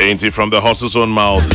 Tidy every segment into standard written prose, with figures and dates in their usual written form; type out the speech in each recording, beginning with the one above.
Ain't it from the horse's own mouth?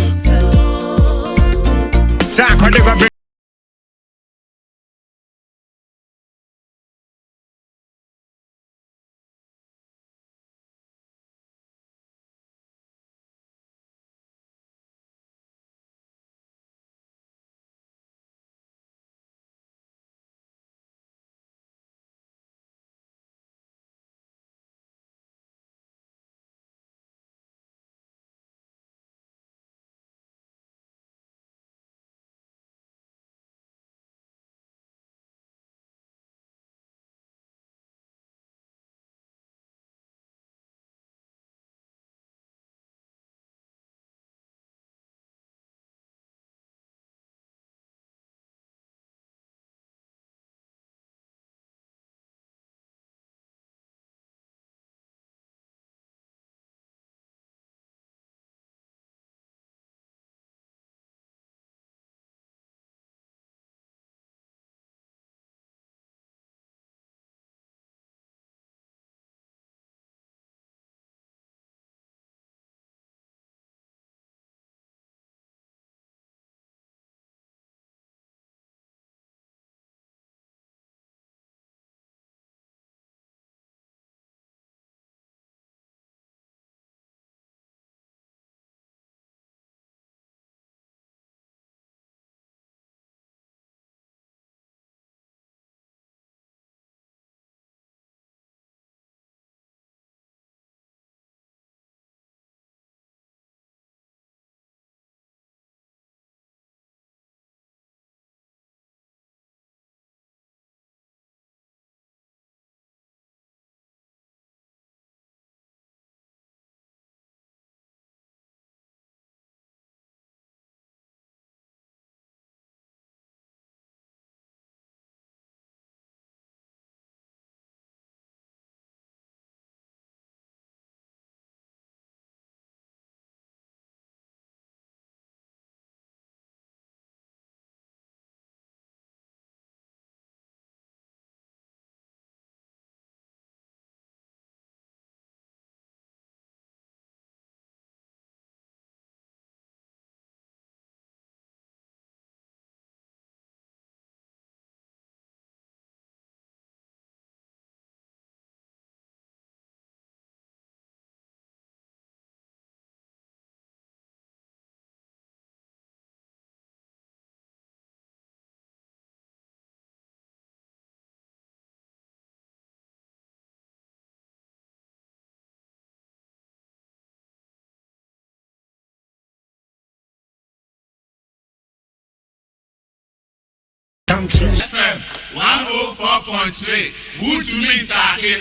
FM 104.3. Good to meet Taki.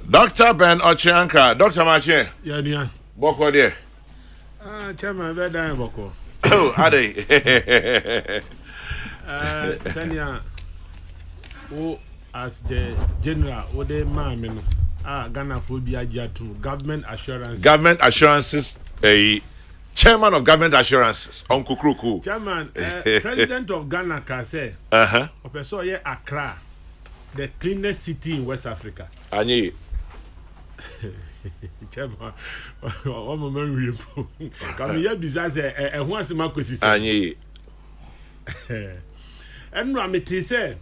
Dr. Ben Ochianka. Dr. Machi. Yeah. Boko there. Chairman, very damn Boko. Oh, are they? Sanya, who as the general, what they man, Ghana phobia jatu government assurance. Government assurances, a chairman of government assurances, Uncle Kokrokoo. Chairman, president of Ghana can say, Professor Ye Accra, the cleanest city in West Africa. Anye. Chairman, one moment we come here besides a once Marcus. Anye. And Ramity say,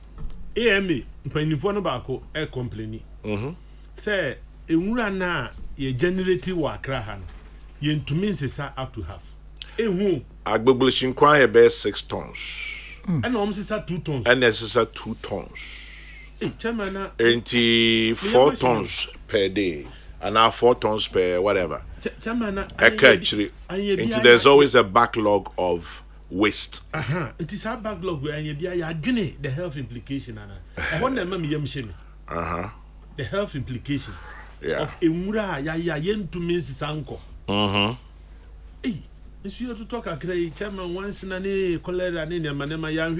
AMA, Penifone Bako, air complaining. Say, na ye generate wa Accra, ye to mean say up to half. Who? Agbeblishin kwanye bear 6 tons. And almost is 2 tons. And this is 2 tons. Chairman, 4 tons per day. And now 4 tons per whatever. Chairman, actually, there's always a backlog of waste. It is our backlog where you the health implication. I want them the health implication of a mura yen to miss sanko. Hey, it's you to talk a great chairman once in a cholera and in a manema yan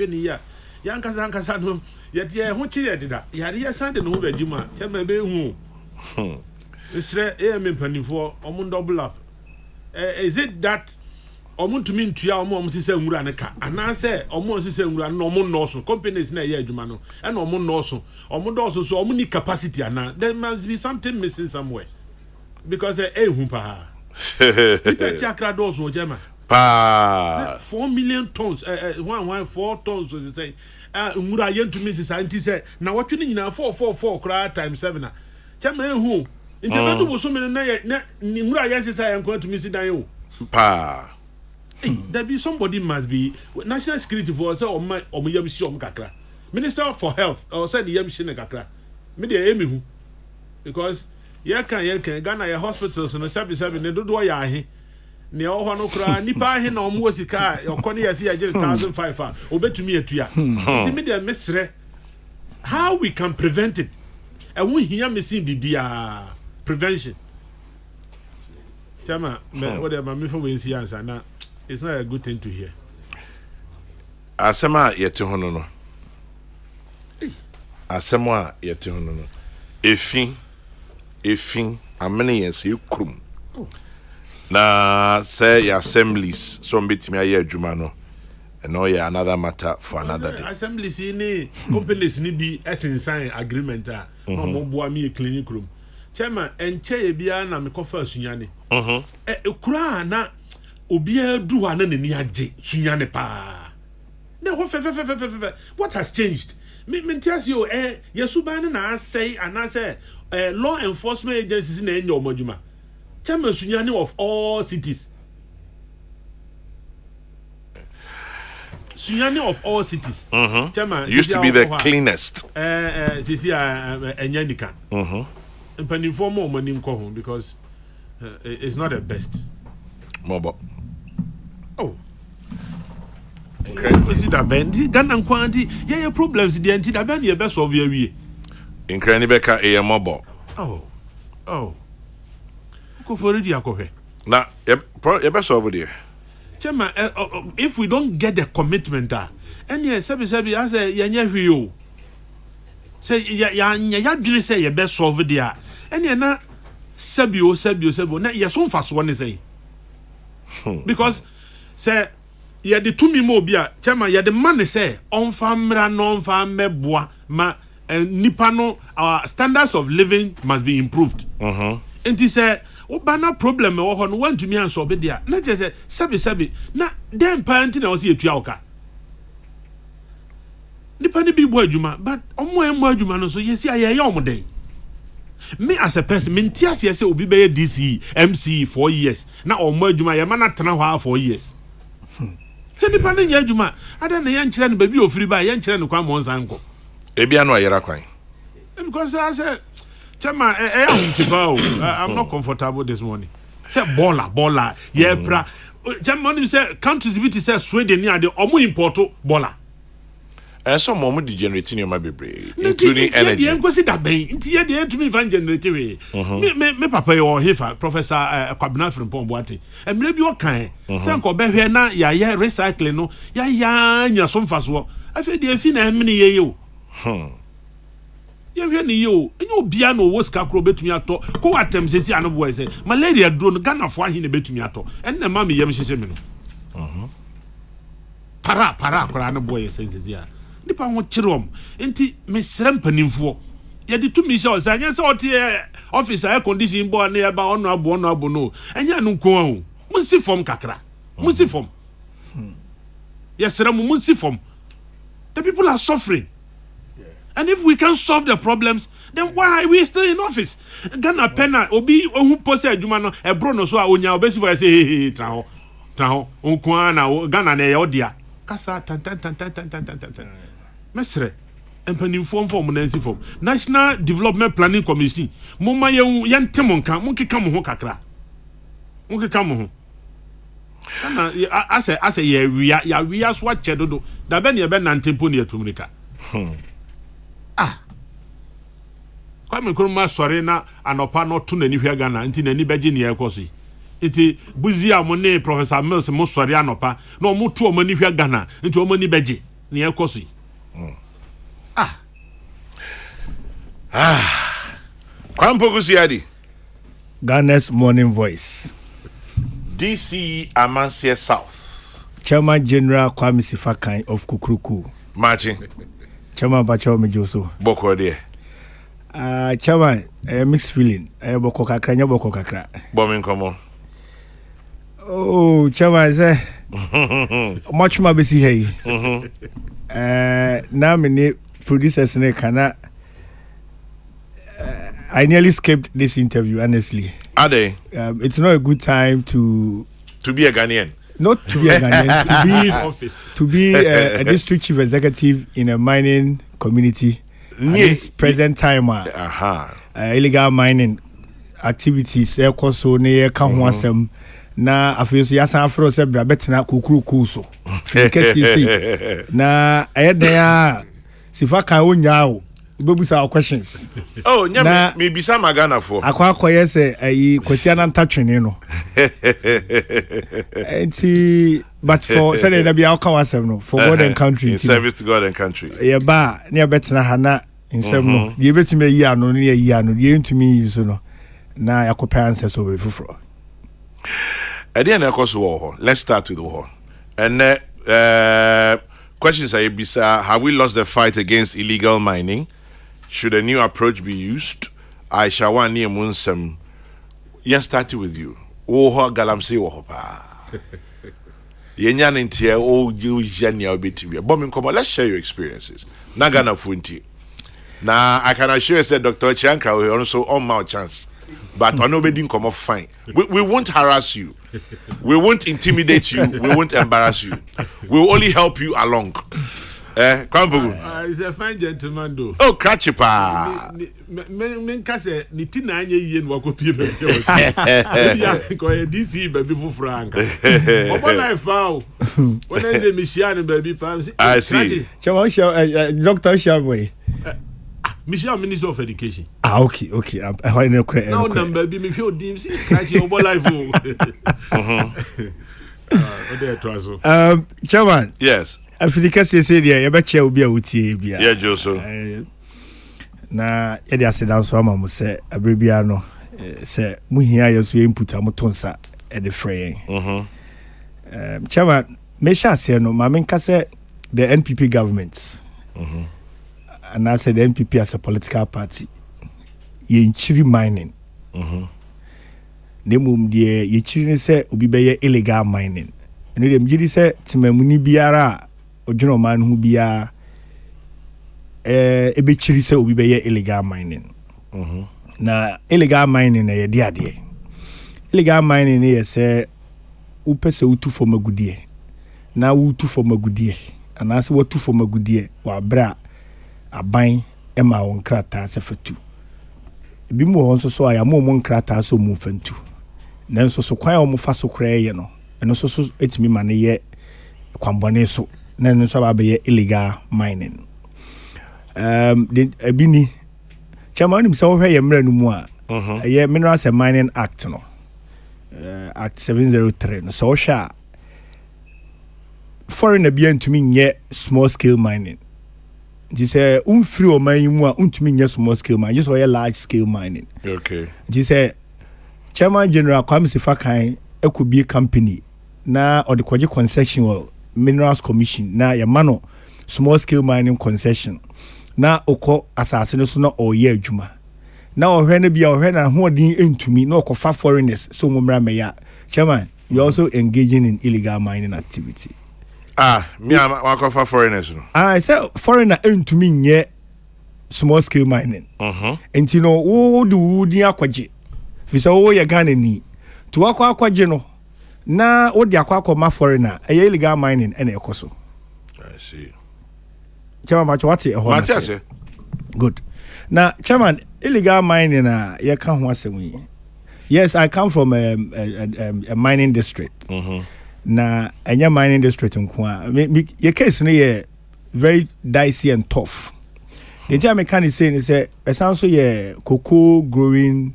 Yankasano, yet yeah, who cheered that? Yaria Sunday no Jima, chairman be who. It's AMA penny for Omon double up. Is it that Omun to mean to your mom say Muranaka? And I say almost say Muran no more noso. Companies na ye Jumano and Omon noso. Omon also so omni capacity and there must be something missing somewhere. Because humpa. Ita Accra doors wo German. Pa 4 million tons 4 tons was say umura yen to Mrs. Auntie say na what you nyina 4 cry times 7 na. Chama hu. Nti na do wo so me na umura yen say am going to Mrs. Dan yo. Pa There be somebody must be national security for say o yam shi o kakra. Minister for health or say the yam shi na kakra. Me dey emi hu. Because ye kan Ghana your hospitals no sabi ne do ya ahe. Ne o no kra nipa ahe na omo sika okone yesi ya 1,500 obetumi atua. Nti me dey mesre how we can prevent it. And we hear me see bibia prevention. Chama whatever me for we see answer na it's not a good thing to hear. Asema yete hono no. Asema yete hono no. Efin amene yense ekrum. Na say assemblies so mbetimi aye adwuma no. No yeah another matter for another day. Assemblies ni companies ni bi sign agreement a mo boa me clinic room. Chairman enche bia na me kofa sunyane. Ekura na obia du ha na ni age sunyane pa. Na ho fe. What has changed? Me tell you yesuba na say and I say law enforcement agencies na enyo omoduma. Chairman sunyane of all cities. Sunyane of all cities. Chairman used to be the cleanest. Sisi enyanika. Mpanimfo mo mani nko ho because it's not the best. Mobo. Oh. Okay. We see that bend. Ghana kwanti ye problems the anti that bend ye best of ye wie. Inkrani beka e mobo. Oh. Ko for di akohwe. Na ye best over there. Chema if we don't get the commitment and ye sabi as ye nya hwi o. Say ya dwene say ye best solve there. And ye na sabio na ye so mfa so ne say. Because say ye de tumi mo bia chema ye de man say onfa mra no onfa meboa ma nipa no our standards of living must be improved. And he say obana problem wo ho no want to me answer be there na je say sabi na dem parent na wo se etua oka nipa ni bi bo adwuma but omo adwuma no so yesi aye omo den me as a person me ntia se obi be DC MC 4 years na omo adwuma ye ma na tena ho 4 years se nipa na nya adwuma ada na ye nkyere no ba bi ofiri ba ye nkyere no kwa mo nsan ko ebia no ayera kwan because I say Chama, I'm not comfortable this morning. Say baller, yeah, bra. Chama, say countries which say Sweden near the omu importo baller. And some moment degenerating your baby, including energy. You go see that bay. Intia the end to me van generative. Me papa or hifa Professor Kwabena from Pomboati. And maybe what kind. Some ko be here na ya recycling no. Ya some fast work. I feel the fin how many year you. You ni yo enyo bia no wo ska kro betumi ato ko atem sesi ano boy say malaria drone Ghana fo ahi ne betumi ato en na ma me yem hyehye me no para kra no boy say sesi a nipa ho kyerom enti me srem panimfo ye de tumi sha o say anya say ote office air condition boy na ye ba ono abo no anya no nko ho munsi fom kakra munsi fom ye srem munsi fom the people are suffering. And if we can solve the problems, then why are we still in office? Ghana pena obi ohun pose adwuma no ebro no so a onya obesi for say hey tra ho onkwa na Ghana na ye odia kasa tan mesre empanimfo form na nsi form National Development Planning Commission mumma ye ntem nka monkeka mo ho kakra monkeka mo ho ana ase ye wia so ache dodo da be ne be nantempo ne atumnika Kwame Nkrumah sori na anopa no to nani hwa Ghana nti nani beje ne ekosi nti buzi a mo ne Professor Mills mo sori anopa na mo to o mani hwa Ghana nti o mani beje ne ekosi Kwampoku siadi Ghana's Morning Voice DC Amansie South Chairman General Kwame Sifakan of Kokrokoo Marching Chairman Bacho Mejoso Boko there Chairman mixed feeling boko kakra nya boko kakra Bombing come on Oh, Chairman, say much more busy here. Now many producers cannot. I nearly skipped this interview, honestly. Are they? It's not a good time to be a Ghanaian. Not to be a Ghanaian, to be in office. To be a district chief executive in a mining community. At this present time, illegal mining activities, air so near Kamwasem. Na afeso ya san afro se bra betina Kokrokoo so kesi si na ayeda sifa kan onya o bebusa questions oh nya me bisa magana for akwa yese ayi kwesi na ntatwene no enti but for say na bia aka wasem no for God and country in service to God and country ye ba na betina hana insem no ye betime yi ano ne yi ano ye ntumi yi so no na yakopa answer so be fufuro. Let's start with war. And questions are bisa: have we lost the fight against illegal mining? Should a new approach be used? I shall want near Munsem. Yes, starting with you. War Galamsey war pa. Yenyan intia oh you jenya obitibia. Bombing come. Let's share your experiences. Nagana funti. Now I can assure you, said Dr. Chianka will also on my chance. But on nobody come off fine. We won't harass you. We won't intimidate you. We won't embarrass you. We will only help you along. Come he's a fine gentleman though. Oh, catch pa. Men kase ni tinanye yen wako pibe. Ya ko DC baby for frank. Obo life pa. When is the mission baby pa? I see. Chama Dr. Shamwe. Michelle, Minister of Education. Okay. I know correct. Now number be me feel dim see crash over life. Chairman. Yes. Africa say there you bet you be a utie bia. Yeah, Joso. Na e dey asedan so ama mo say abrebia no say mu hia yeso input amotonsa e dey frey. Chairman, me sha say no ma menka say the NPP government. And I said the NPP as a political party, ye chiri mining. Nemum de ye chiri se obi beye illegal mining. And them jiri se timemuni biara ojuno man who biya ebe chiri se obi beye illegal mining. Na illegal mining na ye ade. Illegal mining ye se upe se utu for magudie. Na utu for magudie. And I say what tu for magudie wa bra aban ema won krata sefatu bi mu won so aya mo krata so mu fantu nanso so kwan o mu fa so kra ye no eno so etimi mane ye kwambone so na eno so ba be illegal mining the abini chama nim se wo hwe ye mra no mu a ye Minerals and Mining Act no Act 703 no so sha foreign abia ntumi nye small scale mining. This free or man you want small scale mining, just or large scale mining. Okay. This Chairman General Galamsey Fakai could be a company na or the Kwaji concession or Minerals Commission na ya mano small scale mining concession na oko assassin so or year juma. Now when be or when and who din into me no for foreigners so mumra meya. Chairman, you also engaging in illegal mining activity. Me am for foreigners no. I say foreigner into me nye small scale mining. And you know wo do di akwaje. Fi so wo ye Ghana ni. To akwaje no. Na wo di akwa foreigner e illegal mining ene ekoso. I see. Chairman what e ho. Matias. Good. Now Chairman illegal mining na ye kan ho asem yi. Yes, I come from a mining district. Na enya mining district nko your case no ye very dicey and tough. The time I can say is it sounds so ye cocoa growing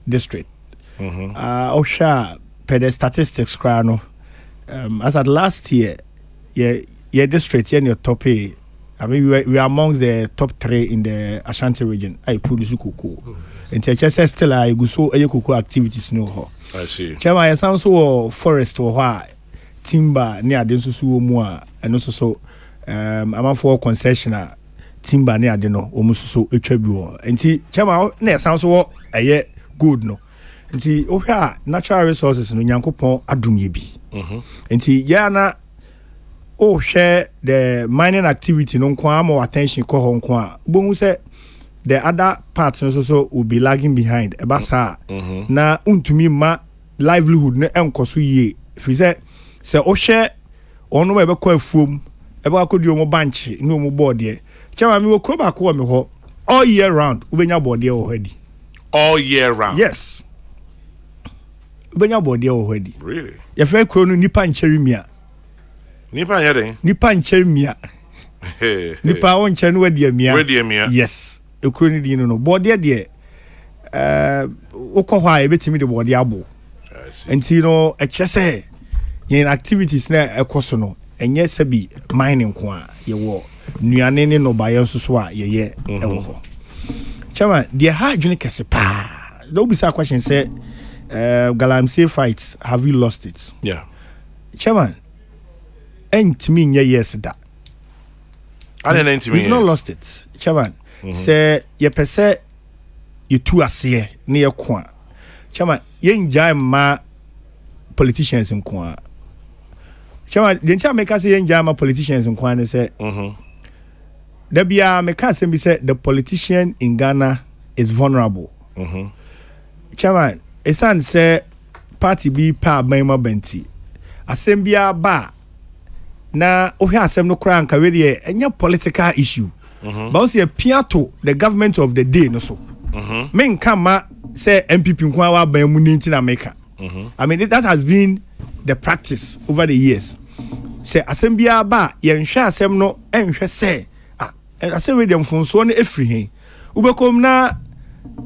district. Osha per the statistics no as at last year your district in your top I mean we are amongst the top 3 in the Ashanti region. I produce cocoa. And just still I go so cocoa activities no ho. I see. Chama sounds so forest or why timber near the susu mua and also so I'm for concessioner timber near the no almost so attribute and chama ne sounds so a good no nti ohwa natural resources no Nyankopon adom ye bi nti ya na ohwe the mining activity no kwa more attention ko ho kwa bohu se the other parts so will be lagging behind ebasa na untumi ma livelihood na enkoso yie fi se ohwe ono we be kwa afuom ebe akodi omo banch ni omo board ye chama mi wo kro ba ko me ho all year round ubenya board ye already all year round. Yes. Ubenya board ye already. Really? Ye fe kro no nipa ncheremia. Nipa yede? Nipa ncheremia. Nipa won nche no wadie mia. Wadie mia. Yes. Ekro ni di no board ye de ukọ e betimi de board ye abo. Enti no e kyese yen activities na ekoso no enye sabi mining ko a ye wo nuane ne no ba ye nso a ye ye ewo ho. Chama the ha adwene kese pa. There will be some question say Galamsey fights, have you lost it? Yeah. Chairman, ain't me yes that. I didn't me. You've not lost it. Chairman, say ye per se you two are here near Kwan. Chairman, yen jam ma politicians in Kwan. Chairman, the entire make us say yen jam ma politicians in Kwan and say, there be a make us say the politician in Ghana is vulnerable. Chairman, a son say party be pa mema benti. Asembia ba na ohia asem no kra nka we de enya political issue. But also appear to the government of the day no so. Men kama say MPP nkwa wa ban mu ninti na meka. I mean that has been the practice over the years. Say asembia ba ye nhwe asem no enhwe say asem we dem fonso no efri hen. Ubekom na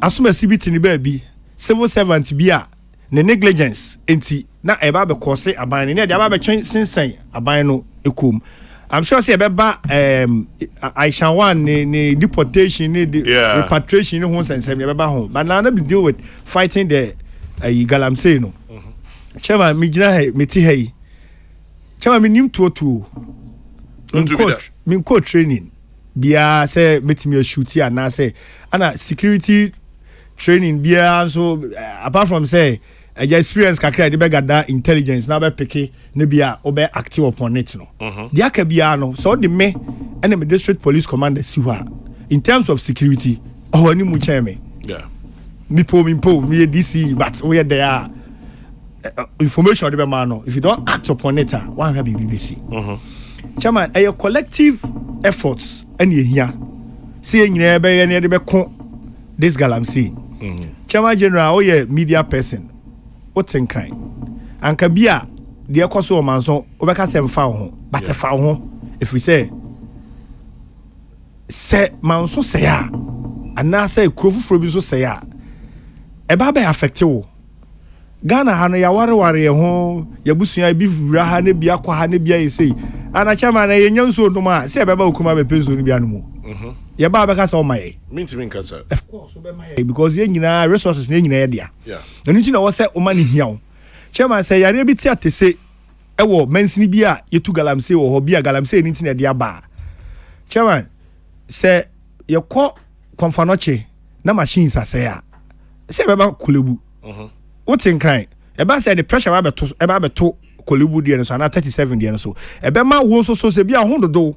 asomasi ni ba bi civil servant bia ne negligence enti na eba be kose aban ne de aba be twen sensen aban no ekom. I'm sure say ebeba Aisha one ne deportation ne repatriation ne ho sensem ne ebeba ho but now na be deal with fighting the Galamsey no. Chama mi gina he meti he. Chama mi nim to min coach training bia say metimi shoot ya na say ana security training bia so apart from say your experience kakra de be gada intelligence na be peke ne bia obe active upon it no dia ka bia no so de me and the district police commander siwa in terms of security oni mu cheme me DC but we are there information de be man no if you don't act upon it one have BBC chairman a collective efforts and ye here see nyina be ye ne de be ko this Galamsey chairman general oye media person what in kind anka bia de ekoso o manso obeka se mfa ho but fa ho if we say manso say ya ana say krofufuro bi so say ya e ba be affect wo Ghana ha no ya ware ho ya busua bi vura ha ne bia kwa ha ne bia yesei ana chairman na ye nyanso no ma say be ba okuma be penso no bia no mu ya ba be ka say o mai mean kasa of course be mai because ye nyina resources ne nyina ye dia no nti na wo say o ma ne hia wo chairman say yare bi ti atese e wo mansini bi a yetu Galamsey wo ho bia Galamsey ni nti na dia ba chairman say ye ko konfanoche na machines asay a say be ba kulebu what in kind eba say the pressure eba beto kolebu die so na 37 die so eba ma wo so say bia ho dodo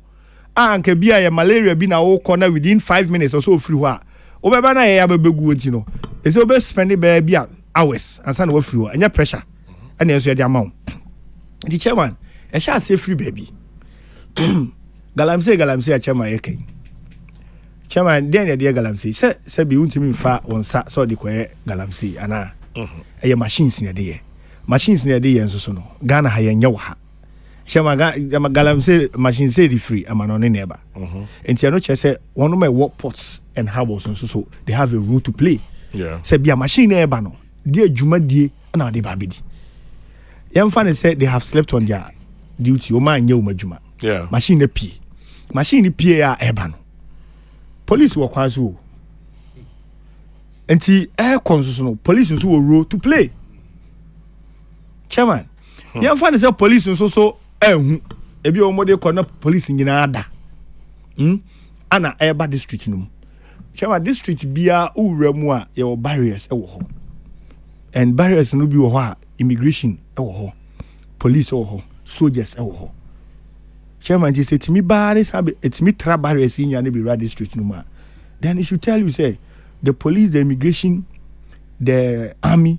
anka bia ya malaria bi na wo corner within 5 minutes or so free ho a obeba na ya babegu enti no e say obe spend be bia hours ansa na wo free ho anya pressure and enso ya di amount the chairman e sha say free baby Galamsey a chairman ye kai chairman den ya de Galamsey say bi untimi fa onsa so de koye Galamsey ana eye machines ne de enso so no Ghana ha yenye wa ha shema Galamsey machines say the free amano ne neba enti ano che say one of my work ports and harbors so they have a role to play say bia machine e ba no de adwuma die na de ba bedi yemfa ne say they have slept on their duty o ma anye o madwuma machine e pie ya e ba no police wo kwan so enti consuls no police so wo role to play chairman yemfa ne say police so ehu ebi o mode ko na police nyina ada ana eba district no chairman district bia uwura mu a ye barriers e wo ho and barriers no bi wo ho a immigration wo ho, police wo ho, soldiers wo ho. Chairman just said to me, "Bad is it's me tra barriers in your neighborhood district no ma." Then he should tell you, say, the police, the immigration, the army,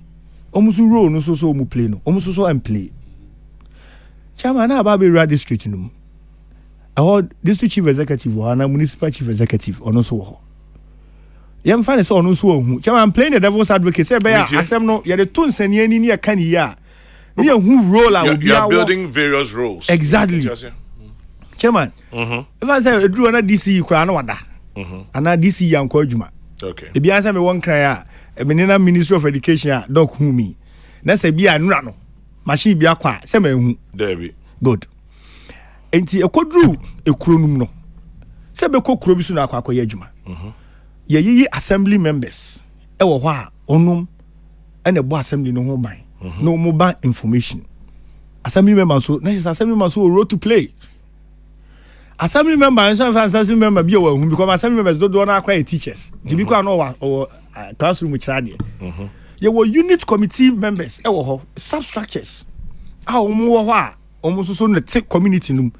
almost roll no so mu play no, almost so and play. Chairman, na about be district no. Our district chief executive or municipal chief executive or no so. Yam find so no so hu. Chairman, I'm playing the devil's advocate. Say be asem no, ya the tone sen ye ni kan ya. Ni who role I will be. You are building various roles. Exactly. Chairman, if I say drew na DC kura na wada. Ana DC yanko adwuma. Okay. E bia say me won kran a, e menina Ministry of Education a doc hu mi. Na say bia nura no. Machine bia kwa, say me hu. There. Good. Enti ekodru ekuro num no. Say be kokuro bi so na akwakoye adwuma. Ye assembly members e wo ho a onum ene bo assembly no ho ban. No mo ban information. Assembly members so, na assembly members so role to play. Assembly members and assembly member be wa hu because assembly members do na akwa teachers. Di bi kwa no or classroom chade. Ye wo unit committee members e wo ho, substructures. A wo mo ho a omo so no take community num.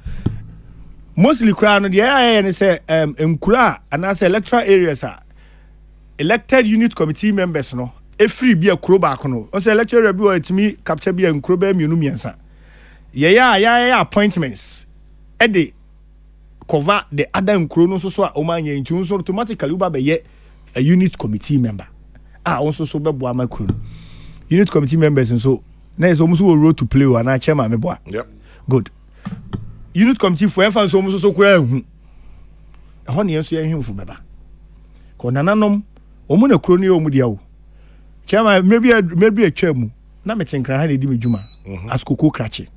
Mostly crowd no dey say nkura and as electoral areas are elected unit committee members no e free be a kuro back no. On say electoral area bi o etimi capture be nkuro ba mienu miensa. Ye appointments e dey cover the other nkuro no so a o man ye ntu so automatically uba be ye a unit committee member. Also so be boa makro. Unit committee members and so na is almost a role to play and I chairman me boa. Yep. Good. Unit committee for enfan so almost so kura hu. E ho ne enso ye hemfo beba. Ko nananom omu na kro ne omu dia wo. Chairman maybe a chairman na metenkran ha na di medjuma. As Kokrokoo krache.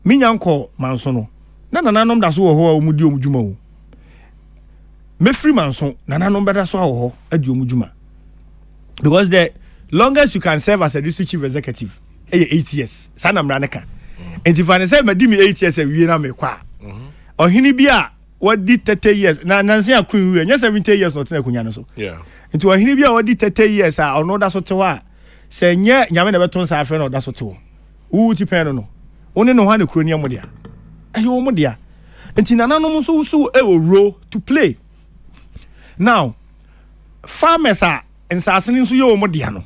Minyanko manso no. Na nananom da so wo ho omu di omu djuma wo. Me free manso nananom beda so wo ho adi omu djuma. Because the longest you can serve as a district chief executive 8 years. Sana mraneka. And if I say madimi 8 years we na me kwa. Ohini bia what did 30 years. Na nansi akun we nya 70 years not na kunya no so. Yeah. Into ohini bia what did 30 years a ono da so te wa. Se nye nyame na beton sa afa no da so te wo. Wu ti pen no. Oni no ha ne kro ni amodea. Ayo omodea. Enti nananom so e role to play. Now farmers are and sassing so yo modia no.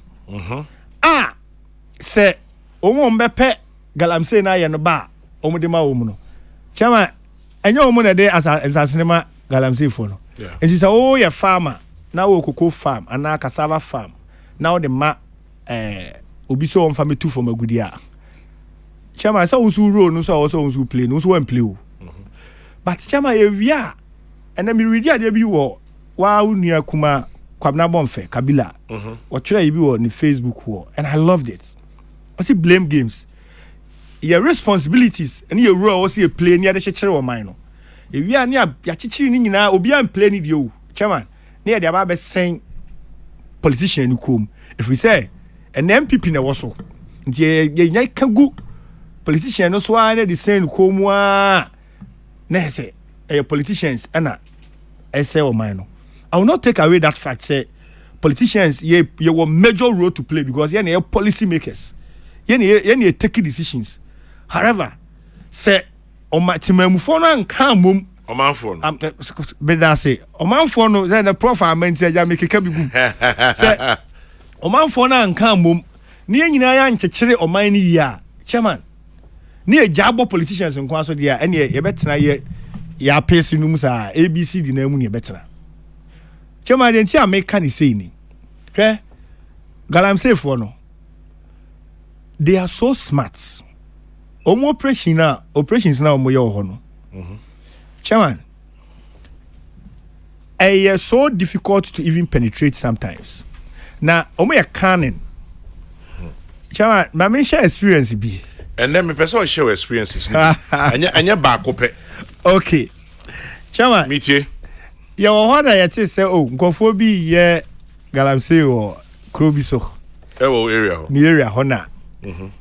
Say omo mbepe Galamsey na ye no ba omo de ma omo no. Chama enye omo na de asasene ma Galamsey fo no. And you say oh ye farmer na wo cocoa farm and na cassava farm. Now the ma obi so on farm tu for magudia. Chama so usu road no so also usu play no so wan play o. But chama ye wia and me ready ade bi wo wa unua kuma Kwabna Bonfe, Kabila. Or try you on the Facebook war, and I loved it. I see blame games. Your responsibilities and your role also a play near the church or mine. If you are near Yachichi now, or beyond playing you, chairman, near the Abba saying politician who come. If we say an MPP in a wasso, ye can go politician no swine the same come. Nesse a politicians and I say or mine. I will not take away that fact. Say politicians, you were major role to play because you're policy makers. You're taking decisions. However, say on my team, and come mum. Oman phone. Better say Oman phone. Then the profile meant say you make a cabinet. Say Oman phone and come mum. Near you and chechere or mine ya chairman. Near jabo politicians in Kwaso dia and ye better ya pacing rooms are ABC the name you better. Chairman, didn't see a make can say ni. Okay? Galamsey for no. They are so smart. Operations now mo yo hono. Chairman, it's so difficult to even penetrate sometimes. Now, omo canning. Chairman, my main share experience be. And then me person share experiences. Anya back up. Okay. Chairman. Meet you. Ya wahada ya te say oh nkofo bi ye Galamsey or Krobi so. Ewo area. Ni area hona. In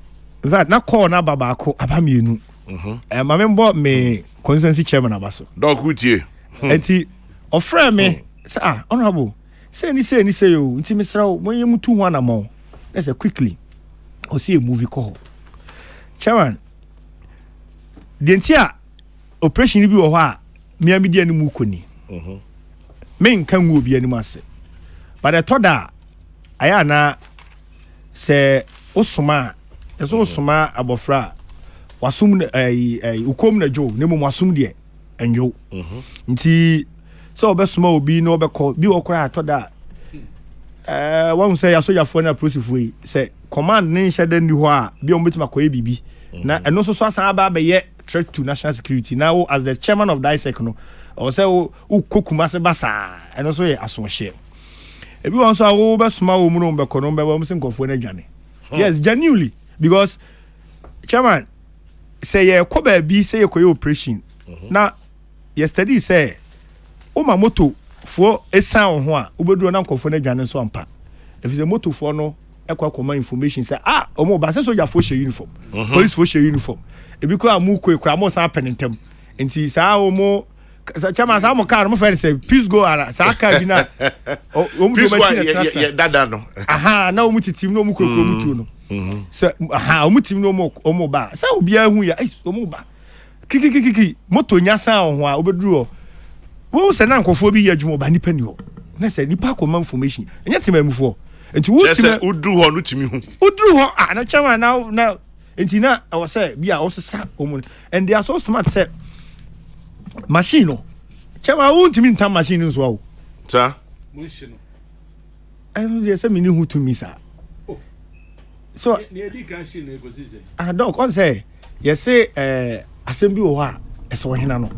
fact na call na baba ko abamienu. Ma membo me constituency chairman abaso. Dog hutie. Enti ofra me say honorable. Say ni say yo nti mesra wo monye mutu ho anamo. let's say quickly or see a movie call chairman the entire operation bi wo ha me amidi animu koni men kan wo bi animu ase but the thought that ayana say osoma eso osoma abofra wasum ukom na jo nemu wasum de enyo nti so obesoma obi na obekọ bi okora atoda one say asoja fo na prosifo say command ne nhede ni ho a bi ometima koye bibi na eno so asan aba be ye threat to national security now as the chairman of DISEC no or say u kokuma se basa eno so ye asomhye ebi won so awo besoma wo mu no be kono be wo mse nkofo na dwane yes genuinely because chairman say ye ko ba bi say ye koye operation na yesterday say o ma moto fo esan ho a obeduro na nkofo na dwane so ampa if the moto fo no ekwa koma information say omo ba say soja fo share uniform police fo share uniform ebi ko amu ko ekura mo san penentem enti sa omo sa chama sa mo car mo fa say peace go ara sa car bi na omo do machine dada no na omo titim no omo kokoro mutu no so omo titim no omo ba sa obi ahu ya omo ba kiki moto nya san ho a obeduro wo se na nkofo bi ye adwuma ba nipa ni ho na say nipa ko ma information enya temamufo enti wo time udru ho no timi hu udru ho na chama na enti na I was say bia wo sesa omo and they are so smart say machine no chama wo ntimi ntam machine nso wo sa machine no I dey say me ni hu to me sa so ne edi kan shi ne go say doc on say yes say assembly wo ha eso hena no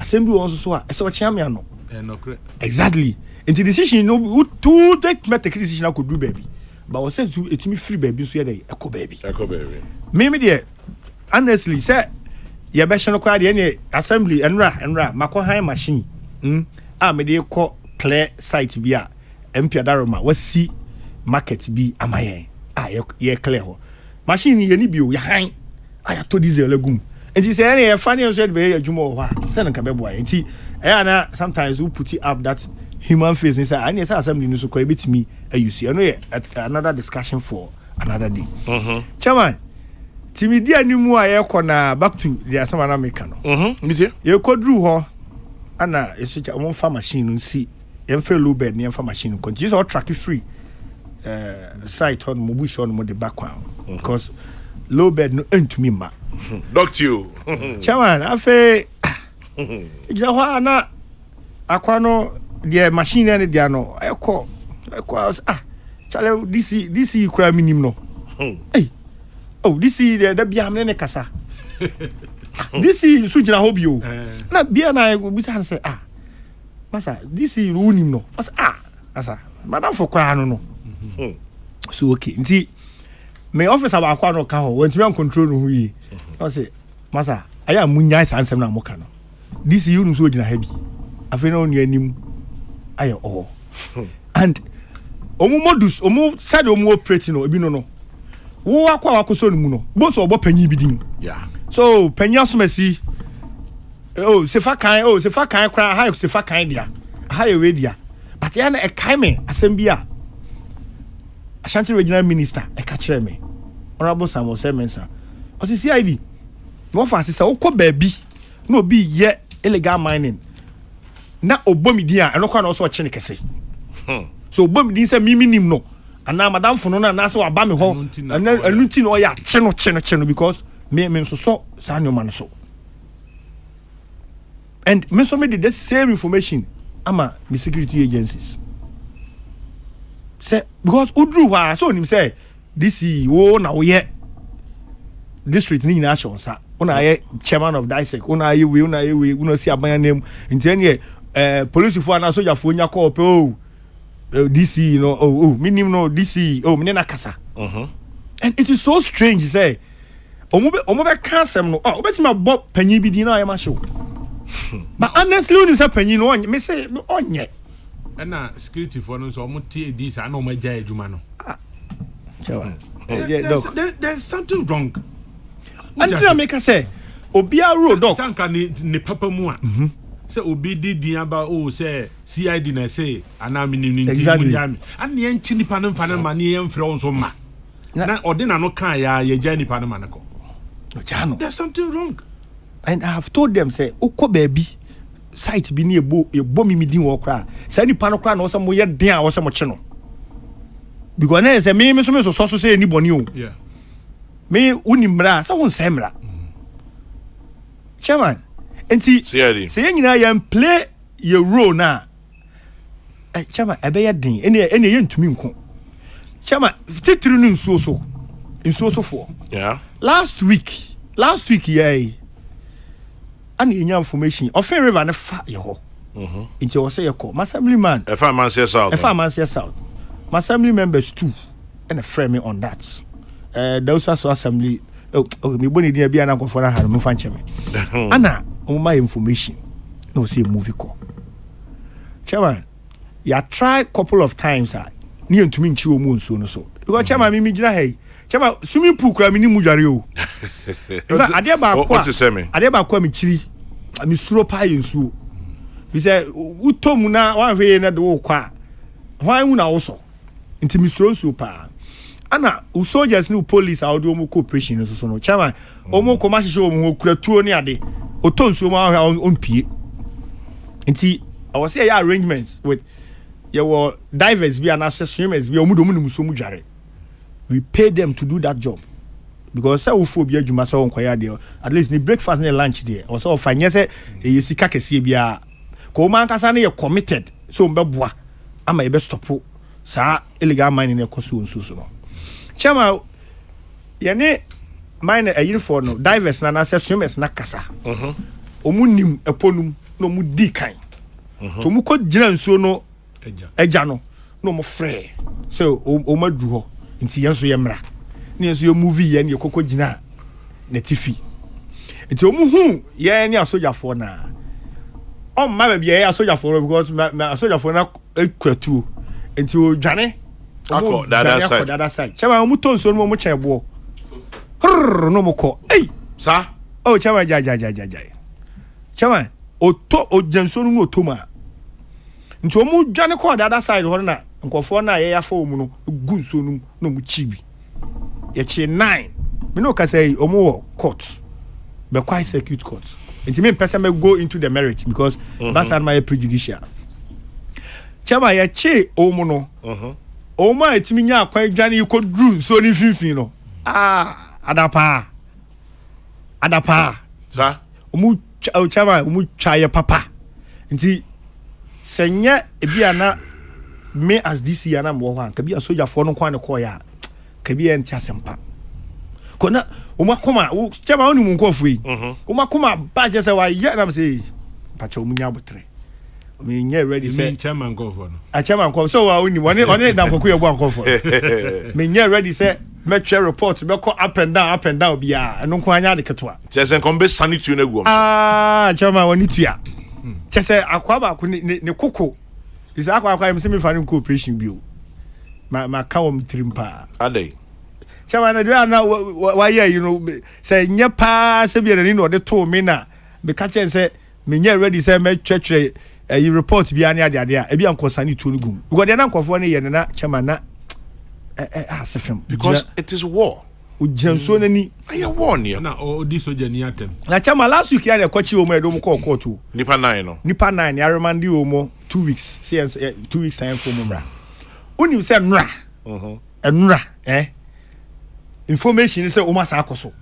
assembly wo so a eso chiamia no no correct exactly into decision no to take make decision could do baby but we say to etimi free baby so dey eko baby me dey honestly say ye be hye no kwa dey ne assembly enra makohan machine me dey call clear site bi a MP Adaroma wasi market bi amaye ye clear ho machine ye ni bi o ye han aya to diesel agum enti say any ye fani so be ye adwuma ho a say nka be boa enti na sometimes we put it up that human face inside and yes assembly no so kwa betimi ayusi eno ye another discussion for another day chairman timi dia ni mu a ye na back to the asama na make no ye kodru ho ana yeso cha mo fa machine nsi ye mfa low bed ne mfa machine ko just all track free site on mo bush on mo the background because low bed no entumi ma doctor you chairman afa jawa na akwano the machine and the no eko chale this kura minim no this the bia me ne kasa this so jina hobi o na bia na bi say masa this runim no masa madam for kura no so okay nti me officer ba kwa no ka ho wantimi an control no hu yi I say masa aya munya sansem na moka no this you so jina heavy afi na onu anim aye and omo modus omo said omo operate no ebi no wo akwa wakoso no mu no bo so obo panyi bi din so panyi asomasi sefa kan kra ha sefa kan dia ha ye we dia but ya na e kai me asem bi a Ashanti regional minister e ka kire me honorable Samuel Semensa o si CID mo fa se wo ba bi na obi ye illegal mining na obomidi a eno kwa na so chine kese so obomidi se miminim no ana madam fo no na se wa ba me ho anuti no ya cheno because me so sa nyoma no so and me so me did the same information ama the security agencies say because udru wa so nim say this wo na wo ye district ni na action sa una ye chairman of DISEC una ye we una see abanya name nti police for na soldier for nya call DC you know minimum no DC me na kasa and it is so strange say omo be cancel no obetima bob panyi bi din na ya ma show but honestly when you say panyi no me say onye na security for no so omo tie this na omo ja adwuma no there's something wrong. Until I make a say, Obia road dog. Sanka ni papa mua. Say Obi di aba say CID na say anami ni exactly. And the enchini panem mani em from so ma. na odina no kan ya ye ja nipa no manako Chano. There's something wrong. And I have told them say ukọ baby site bi ni ebo mi din wo kra say nipa no kra na wo say mo ye den a wo say mo che no because na say me so say ni boni o Yeah. me unimra say won say mra chairman enti say nyina ya play your role na chairman ebe ya den ene ye ntumi nko chairman titiri no nsuo so for Yeah. last week yeah and you information offend river na fa ye ho into was say ye call my assemblyman If I'm man say south. my assembly members too and a frame me on that those are so assembly me boni dia bia na nkofo na ha me fa nche me ana my information no say movie call chairman ya try couple of times ni ntumi nchi o mu nso no so because chairman me gina hey chama swimming pool kura mi ni mujare o ade ba kwa ade ba kwa mi chiri mi suro pa yensuo bi say utomu na wan hwe na de wo kwa hwan hu na wo so nti mi suro nsuo pa ana u soldiers ni police a ode omo cooperation so no chama omo ko ma hye omo kura tuo ni ade oto nsuo ma hwa on pie nti I was say arrangements with your divers bi and swimmers bi omo do mu ni muso mujare. We pay them to do that job because say phobia juma so nkoya there at least ni breakfast and lunch there or so fanya say e sika kese bia ko man kasa na ye committed so mbeboa ama e be stop sa illegal mining e koso nsusu no chama ye ne mine a uniform no divers na say swimmers na kasa omunim eponum no mu di kan to mu ko gina nsuo no eja no no mo frɛ so o madu ho nti yenso ye mra ne yenso ye movie ye ne kokko gina na tifi nti omu hu ye ne asojafo na o ma ba bia ye asojafo because ma asojafo na ekratu nti o dwane akọ the other side chama omu tonso no mo chebo no mo ko sa oh chama ja chama o janso no otoma nti omu dwane ko the other side ho na nkofo na ye yafa omu no gu nso no mu chibi ye chi 9 me no ka say omu wo court be quite circuit court nti me person me go into the merit because that's my prejudicial chama ye chi omu no omu a etimi nya akwan dwane ko dru nso ni finfin no adapa sa omu chama omu chaye papa nti senya ebia na me as this year na mo ho an ka bia soldier for no kwan ne ko ya ka bia enti asempa kona umakoma chama oni mu nkofu yi umakoma ba je se wa ye na say pacha omunya botre me nye ready say chairman nkofu no a chairman nkofu so wa oni one na nkoku ye bo nkofu me nye ready say me share report be ko up and down bia eno nko anya de ketwa chese nkombe sanity na guom chairman woni tua chese akwa ba ko ne koko is akwa im semi fan cooperation bio ma kawo mtrimpa adai chama na dia na wa ye you know say nye pa se bia ni no de to me na be ka chen say me nye ready say me twetwere you report bia ne ade a e bia nkosani to no gum because de na nkofo ne ye na chama na asefem because it is war ujanso nani aye war ne na odi soja ni atem na chama last week ya de kwachi omo edo mo call court o nipa 9 no nipa 9 ya remandi omo 2 weeks say 2 weeks time for mumra unim say nra enra information say omo sa akoso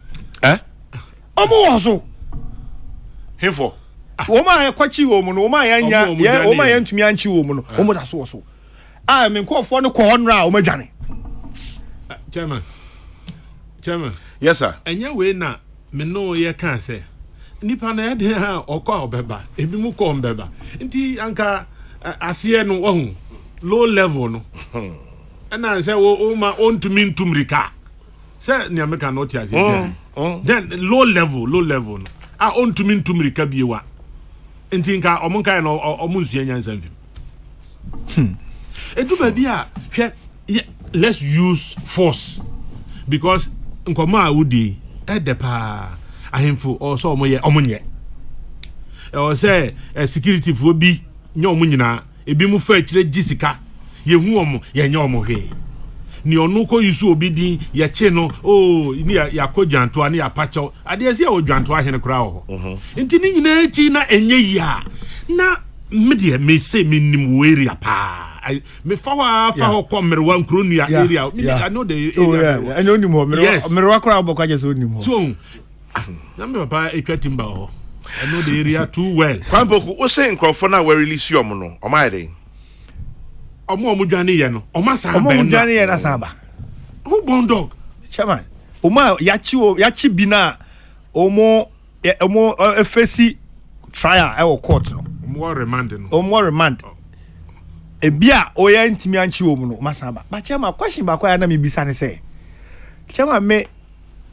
omo woso hefo omo ya kwachi omo no omo ya nya ye omo ya ntumi anchi omo no omo da so woso me nkofo no ko honra omo dwane chairman yes sir enya we na me no ye kan say nipa na ye de ha okọ obeba ebi mu ko obeba nti anka asiye no ohun low level no na say wo ma ontumi ntumrika say ni ameka no ti asiye then low level no ontumi ntumrika biewa nti nka omonka no omunsu nyansa mfim edu ba bia hwe let's use force because nkoma awudi edepa ahemfo o so omonye o say security fo bi nya omunyina ebi mu fa akire gisika yehu omo ye nya omo hwe ni onu ko yusu obi din ye che no ni ya ko dwanto ani ya pacho ade se o dwanto ahene kura ho nti ni nyina chi na enye ya na media me say minim area pa me fa ho ko merwa nkro nua area I know the area I know ni mo merwa kura obokwa je so ni mo so na me papa etwa timba ho I know the area too well Kwampoku o say nkrofo na we release you no o ma dey omo dwane ye no o ma sa ba omo dwane ye na sa ba who born dog chairman omo yachi bi na omo efesi trial e wo court no omo remand no omo remand ebia oya ntimi anchi omo no ma sa ba but chairman question ba kwa ya na me bisa ne say chairman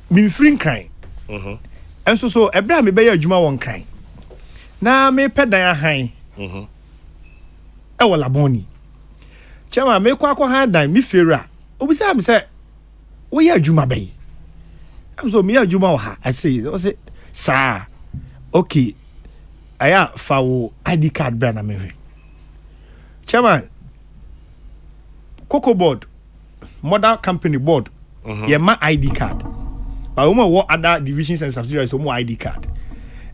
me free crime enso so ebra me be ya adwuma won kan na me pedan ahan e wo laboni chama me kwa han dan me fera obisa me say wo ya adwuma bay am so me ya adwuma wo ha I say sir okay aya fa wo ID card bra na me chama Kokrokoo board mother company board ye ma ID card but we mo other divisions and subsidiaries so mo ID card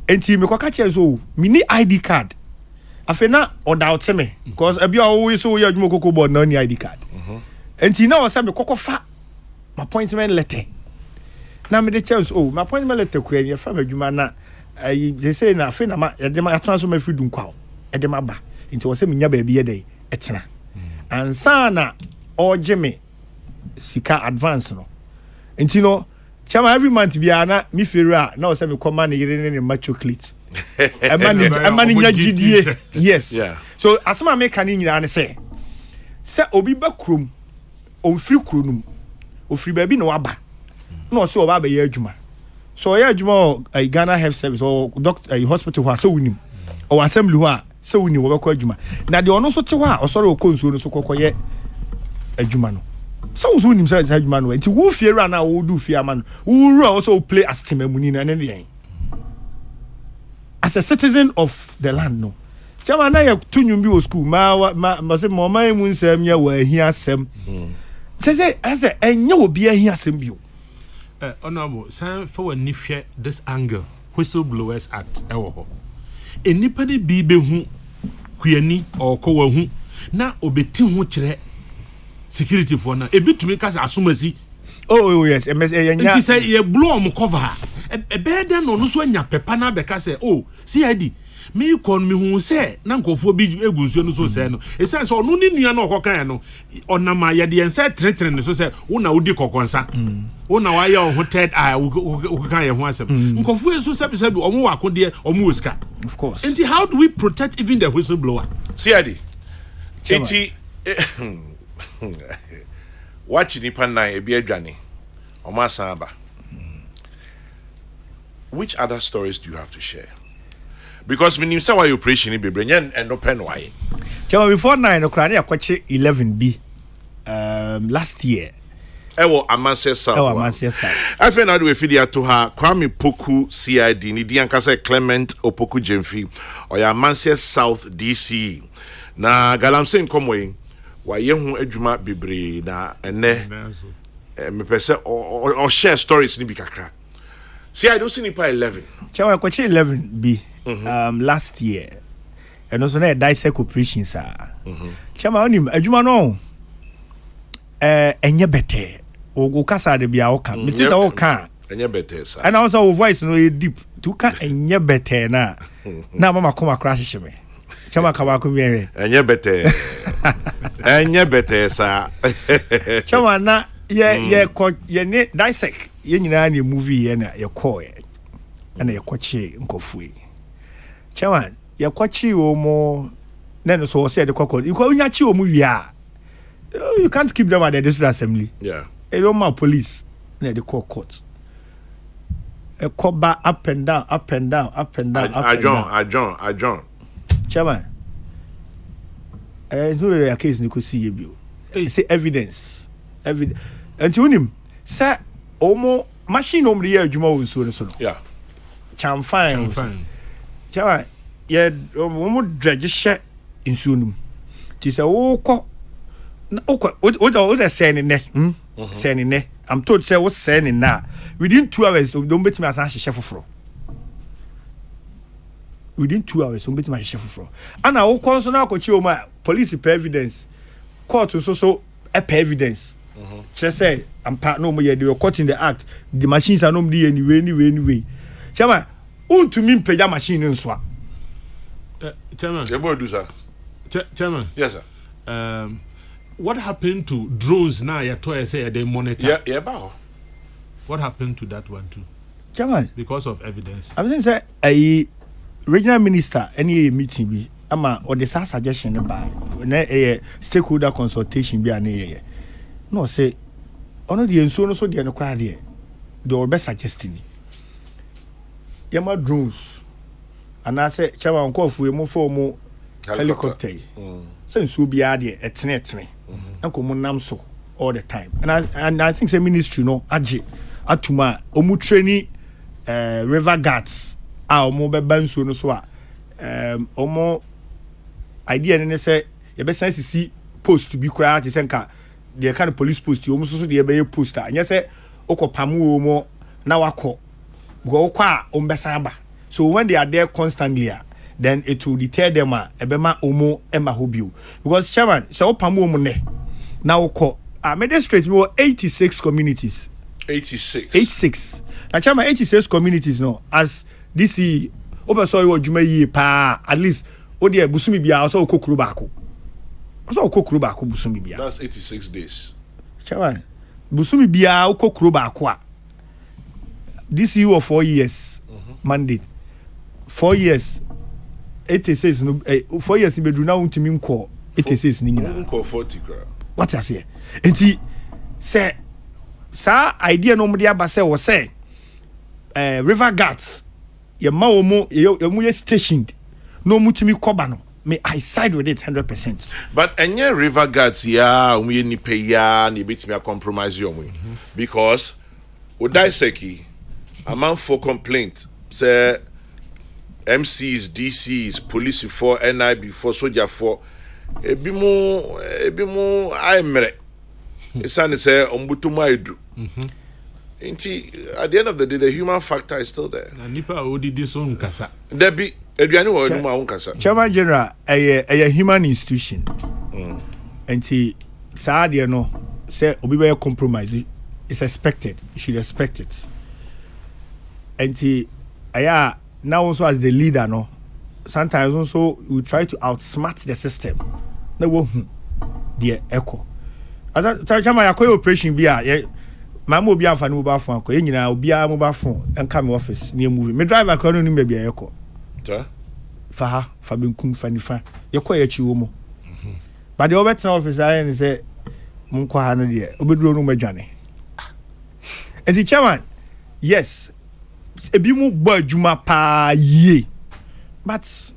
enti me kwa ka che so me ni ID card afena oda oteme because ebia wo so ya adwuma Kokrokoo board na ni ID card enti na o say me kokofa my appointment letter na me de chance my appointment letter kura ye fa adwuma na they say na afena ma ye de ma transfer ma free dun kwa e de ma ba enti wo say me nya ba bi ye dey etena ansa na ojeme sika advance no enti no chama every month bi ana mi fera na o say me come na yire ne ma chocolate e mani nya gidie yes yeah. So asema me kan nyina ne say obi ba krom o free kronum o free ba bi no aba na o say o ba ba ye adwuma so ye adwuma Ghana Health Service or doctor hospital ho so wunim o assembly ho a so wunim wo ba ko adwuma na de ono so te ho a o soro o konsuo no so kokoye adwuma no so wunim say adwuma no enti wo fiera na wo du fia man wo ru also play as temamuni na ne ne as a citizen of the land no chama na ya tunyu bi o school ma say mo man mu nsem ya wa ahia asem say enye obi ahia asem bi o honorable san for when hwɛ this angle whistleblowers act ewo ho enipa de bi behu kuani ɔkɔ wahu na obeti ho kyerɛ security for na ebitumi kasa asomasi oh yes nti say ye blow am cover e beden no so anya pepa na beka say CID me kon me hu say na nkofo bi egunsuo no so say no e say so no ni nua na okokan no onama ye de ense tretre ne so say wo na wodi kokonsa wo na wa ye ho third eye wo kan ye ho asem nkofo eso sabi omo wa akode omo osika of course nti how do we protect even the whistleblower CID enti watch nipa nan ebi adwane omo asamba which other stories do you have to share because minim say why operation ni bebre nya and open why chama before 9 okra na yakoche 11B last year ewo Amanse South afi na do we fidi ato ha Kwame Poku CID ni di ankasa Clement Opoku Jemfi oya Amanse South DC na Galamsey nkomwe wa ye hu adwuma bebre na ene me pese o share stories ni bi kakra CID do sinipa 11 chama yakoche 11B last year and also na dissect operation sir chama onim adwuma no enye bete o kasa de bia o kan me say o kan enye bete sir and also o voice no e deep to kan enye bete na mama koma crash me chama ka ba ko bi enye bete sir chama na ye ne dissect ye nyina na movie ye na ye call ye na ye kwache nkofue chama ye kwachi o mo na no so say de kokko you ko nya chi o mu wia you can't keep them at the district assembly yeah e don't ma police na the court e cover up and down John chairman so your case ni ko see ye bio say evidence and you him say omo machine no mri adwuma wo so no yeah chamfine chairman ye omo dredge she insuo num ti say wo ko What saying ne? Saying ne? I'm told say what's saying now. Within 2 hours, don't bet me as a chef for. Within 2 hours, don't bet my chef for. And I will consult my police evidence. Court so evidence. Just say I'm part no more. They were caught in the act. The machines are not there anyway. Chairman, who to me pay that machine in swap? Chairman. You do, sir. Chairman. Yes, sir. What happened to drones now? You say they monitor. Yeah, bow. What happened to that one too? Chairman, because of evidence. I was saying a regional minister any meeting be ama or the suggestion by a stakeholder consultation be an no say ono the enso no so the no kwa there they will be suggesting yama drones and I say chairman call for mo for mo helicopter so nso bia there etene enko mo nam so all the time and I think say ministry no age atuma omu training river guards omo be banso no so a omo idea ne say ye be sense see post to be quiet is nka the kind of police post omo so the be poster anya say okopamu omo na wako go kwa ombesan ba so when they are there constantly then it will deter them ebema omo ema hobio because chairman so opamu omo ne na wako magistrate we 86 communities 86 na chairman 86 communities no as this obeso you adwuma yi pa at least o de busumi bia so kokuru baako so kokuru baako busumi bia that's 86 days chairman busumi bia kokuru baako a this year of 4 years mandate 4 years 86 no 4 years be do na untimi nko 86 ni nyina nko 40 gra what I say enti say sa idea no mo de aba say wo say river guards ye ma wo mo ye mu ye stationed no mutimi koba no me I side with it 100%. But any river guards ya we ni pay ya ni bit me compromise you because Odaiseki amount for complaint say MCs, DCs, police for NIB for soldier for ebi mo I mere it's say ombutu maidu at the end of the day the human factor is still there na nipa odidi so nkasa there be eduane wo enu ma nkasa Chairman General a human institution enti saa de no say obi be compromise is expected you should expect it enti aya now also as the leader no sometimes also we try to outsmart the system na wo the echo ata chama yakoy operation bi a mama obi amfa ne mobile phone akọ enyina obi a mobile phone enka me office ne movie me driver akọ no nim bia yekọ fa benkum fa nifa yekọ ya chi wo mo but the overtime office I and say munko ha no de obeduro no madwane and the chairman yes ebi mu gbo adwuma pa ye but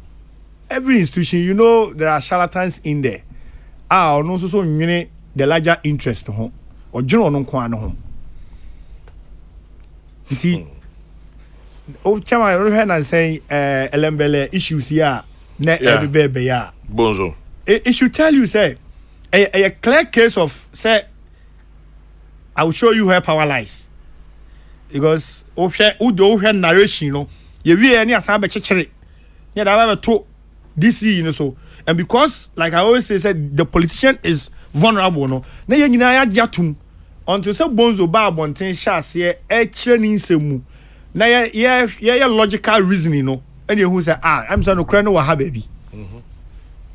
every institution you know there are charlatans in there no so nwene the larger interest ho ojino no nko ano ho nti o chama ro na say elembele issues here na everybody ya bonzo it should tell you say a clear case of say I will show you where power lies because o hwe narration no ye wie any asan be chekere ye da ba to this you know so and because like I always say said the politician is vulnerable no na ye nyina ya giatum until say bonzo ba bonten shase e kire ni nsemu na ye logical reasoning no and you say I'm saying no kra no wa ha baby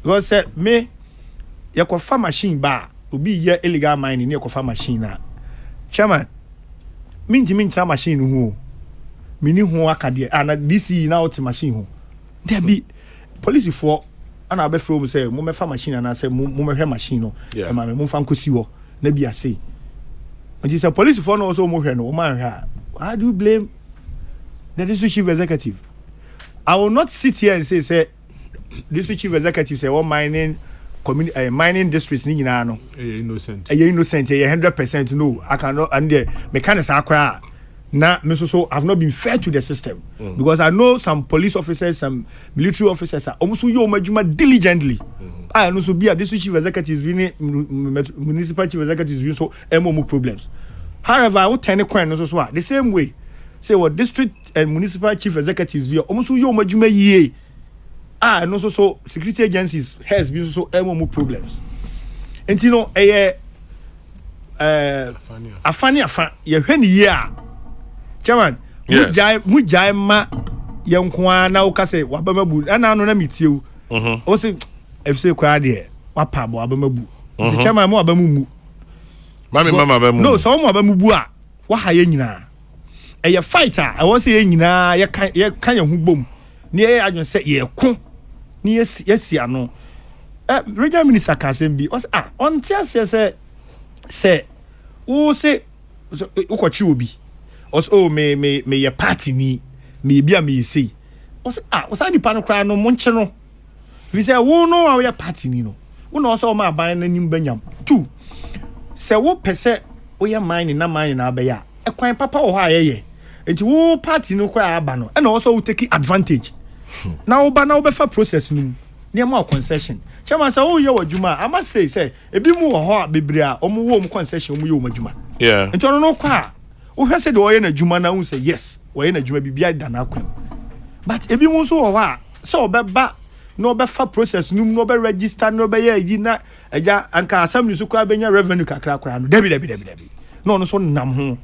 because say me ye ko fa machine ba obi ye illegal mining ye ko fa machine na chairman minti machine hu mini hu akade na this na out machine hu there be police for ana be from say mo me fa machine na say mo me hwe machine no e ma me mo fa nkosi wo na bia say and say police for no also mo hwe no man hwa how do you blame the district chief executive? I will not sit here and say district chief executive say one mining community mining districts ni nyina no innocent 100% no I cannot and the mechanics akra Now, so I've not been fair to the system because I know some police officers, some military officers are almost diligently. I know so be a district chief executives, municipal chief executives, so more problems. However, I would tell you the same way. Say what district and municipal chief executives be almost ye. And also so security agencies has been so more problems. And you know, afani ye when year. Chairman, mujai ma yankwa na ukase wabamabu ana no na mitiu. O se efse kwa de wapa bo abamabu. Chairman mo abamumu. Mama abamumu. No, so mo abamubu a wa haye nyina. Eye fighter, I was say nyina ye kan ye hu bom. Ni ye adwon se ye ko. Ni ye ano. Regional minister Kasem bi, was on tia say o se ukochi obi. Also me your party ni me bia me say was any pano cry no monche no we say wo no our party ni no wo no also ma ban na nim banyam two say wo pese wo ya mine na abeya e kwan papa wo ha ye enti wo party no cry aba no and also wo take advantage na wo ba na wo be fa process no near more concession chairman say wo ye wadwuma I must say ebi mu wo ho bebre a omo wo mu concession mu ye wo madwuma yeah enti ono no kwa who has said oye na juma na say yes oye na juma bibia da na kwem but ebi mu so wo ha so obeba no be fa process no be register no be ye na eja anka assembly so kwa benya revenue kakra no debi no so nam ho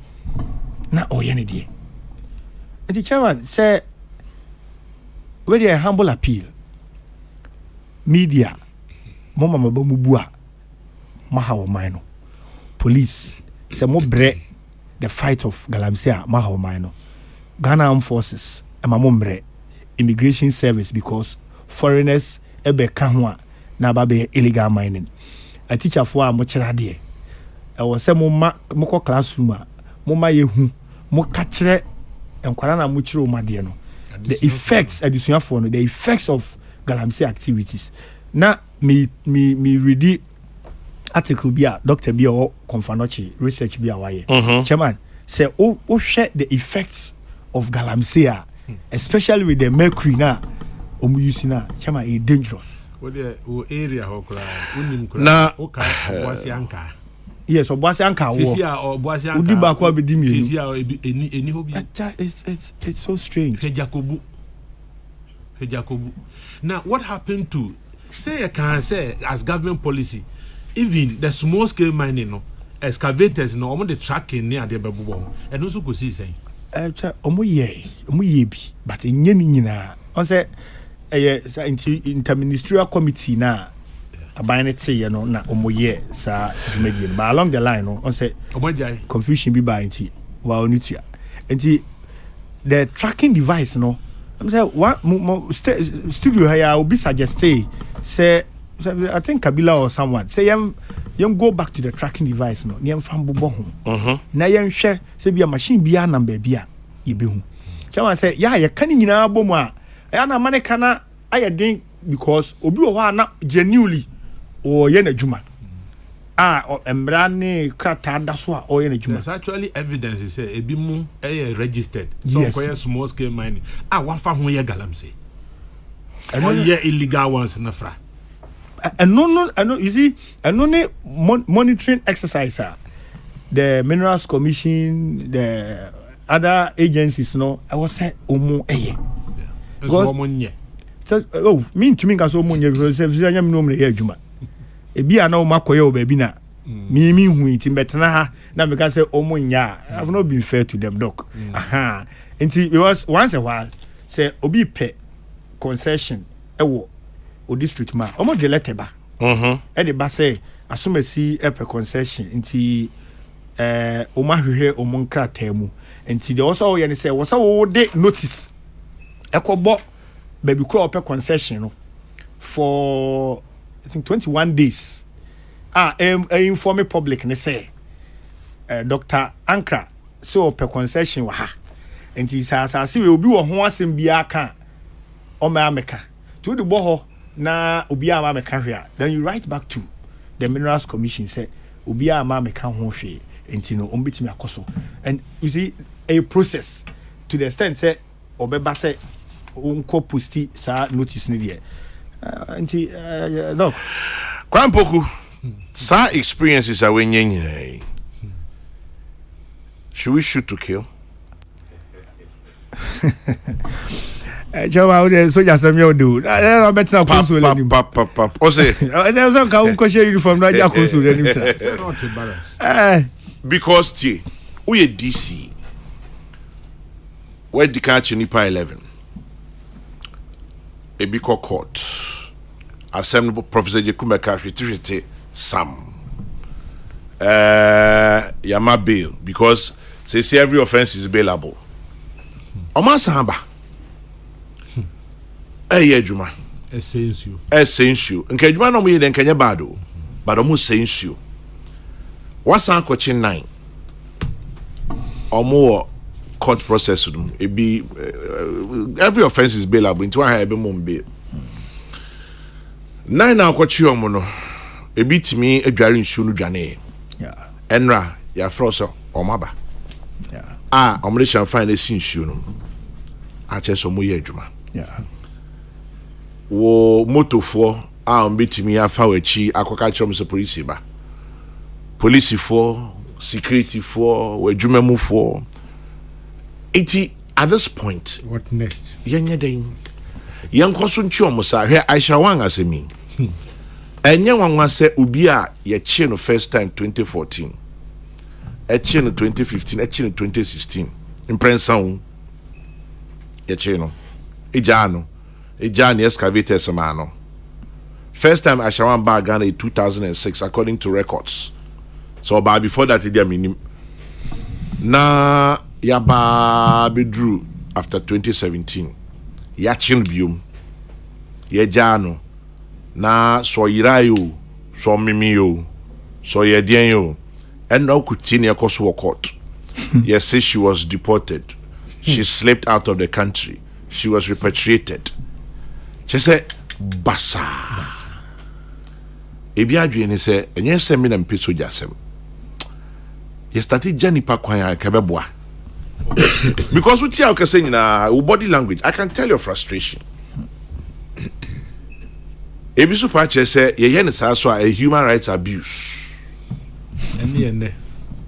na oye ne die the chairman say we dey humble appeal media mama maba mu bua mahawo man no police say mo bre the fight of Galamsey Mahomano, Ghana Armed Forces, and Mamumbre, Immigration Service because foreigners ebe kahwa na babe illegal mining. A teacher for a mochradie. I was a moko classroom, moma yehu, mokatre, and Kwarana muchiro madiano. The effects, additional for the effects of Galamsey activities. Na me ready. Article be a Dr. B or Confanochi research be a why. Chairman say oh share the effects of Galamsey, especially with the mercury now. Using now, Chairman is dangerous. What the area na Boasianka. Yes, or Boasianka. Sisia or Boasianka. Udi bakwa be dimi. Sisia or any hobby. It's so strange. Jacobu. Now what happened to say I can say as government policy? Even the small scale mining, no excavators, no, the tracking near the babu, and also could see saying, omo ye bi, but in yenina, on say interministerial committee na about it say, na omo ye, sir, but along the line, on say, confusion be by it, while nutia, and the tracking device, no, I'm saying, what studio here will be suggested, say. I think Kabila or someone say you go back to the tracking device no yam fam bobo ho na yam hwe say bia machine bia number bia yibe hu chairman say ya kan nyina bomu a ya na mane kana ayedin because obi wo ha na genuinely o ye na djuma embra ne krata da so a o ye na djuma. There's actually evidence say ebi mu registered so yes. Small scale mining wa fa ho ye Galamsey and ye illegal ones na fra. And no, you see, and no monitoring exercise. The Minerals Commission, the other agencies, no, I was say, omo eye. So, mean to me, because omo because if you are no here, Juma. E be na makoye baby na. Me hu itim betena ha na because say omo nya. I've not been fair to them, doc. Aha. Until because once a while, say obi pe concession. Ewo. O district ma omo de letter ba e de ba say asomasi epe concession nti o ma hwehwe o mon krata mu nti de also ye ne say wo so de notice ekobo baby kro ope concession no for I think 21 days inform public ne say Dr. Ankra so ope concession wa ha nti sa we obi wo ho asem bia ka o ma ameka to de bo ho na obiya ma meka hwe then you write back to the Minerals Commission say obiya ma meka ho hwe enti no ombetimi akoso and you see a process to the extent say obeba say unko posti sa notice ni there no Kwampoku sa experiences are when yen should we shoot to kill? Jama we soldier some you do. I bet na consul any. Pap. O say. There's some ka unko share uniform na ja consul any. Not embarrassed. Because tie we DC where the catch nipa 11 e bi court assembly Professor Jekumeka hwete Sam yama bail because say every offense is bailable. Oma samba adwuma essential nke adwuma no mo yɛ nkanya bado but omo essential wasan kɔkye 9 omo court process dum e be every offense is bailable into one have mom bail 9 na kɔkye omo no e bi timi adware nsuo no dwane enra ya froso omo aba omo le chan fine esi nsuo no a che so mo yɛ adwuma wo motofo a mbetimi afa wachi akoka chom so police for security for wadwumamu for at this point What next? Yenye den yenkoso nchi omusa hwe Aisha wan asemi enye wanwa se obi a ye chi no first time 2014 e chi no 2015 e chi no 2016 imprensa hu ye chi no Ejani excavators mano. First time Aisha wan ba Ghana in 2006 according to records. So but before that they minim na yaba bedru after 2017 yachin biom ye jano na so yirayo so mimiyo so yedienyo and now continue koso court. Yes, say she was deported. She slipped out of the country. She was repatriated. She said basa ebi adwene say enye se me na mpeso jasem you started journey pa kwan ya kabeboa because what you say na body language I can tell your frustration ebi so pa che say ye yen sa so a human rights abuse Ene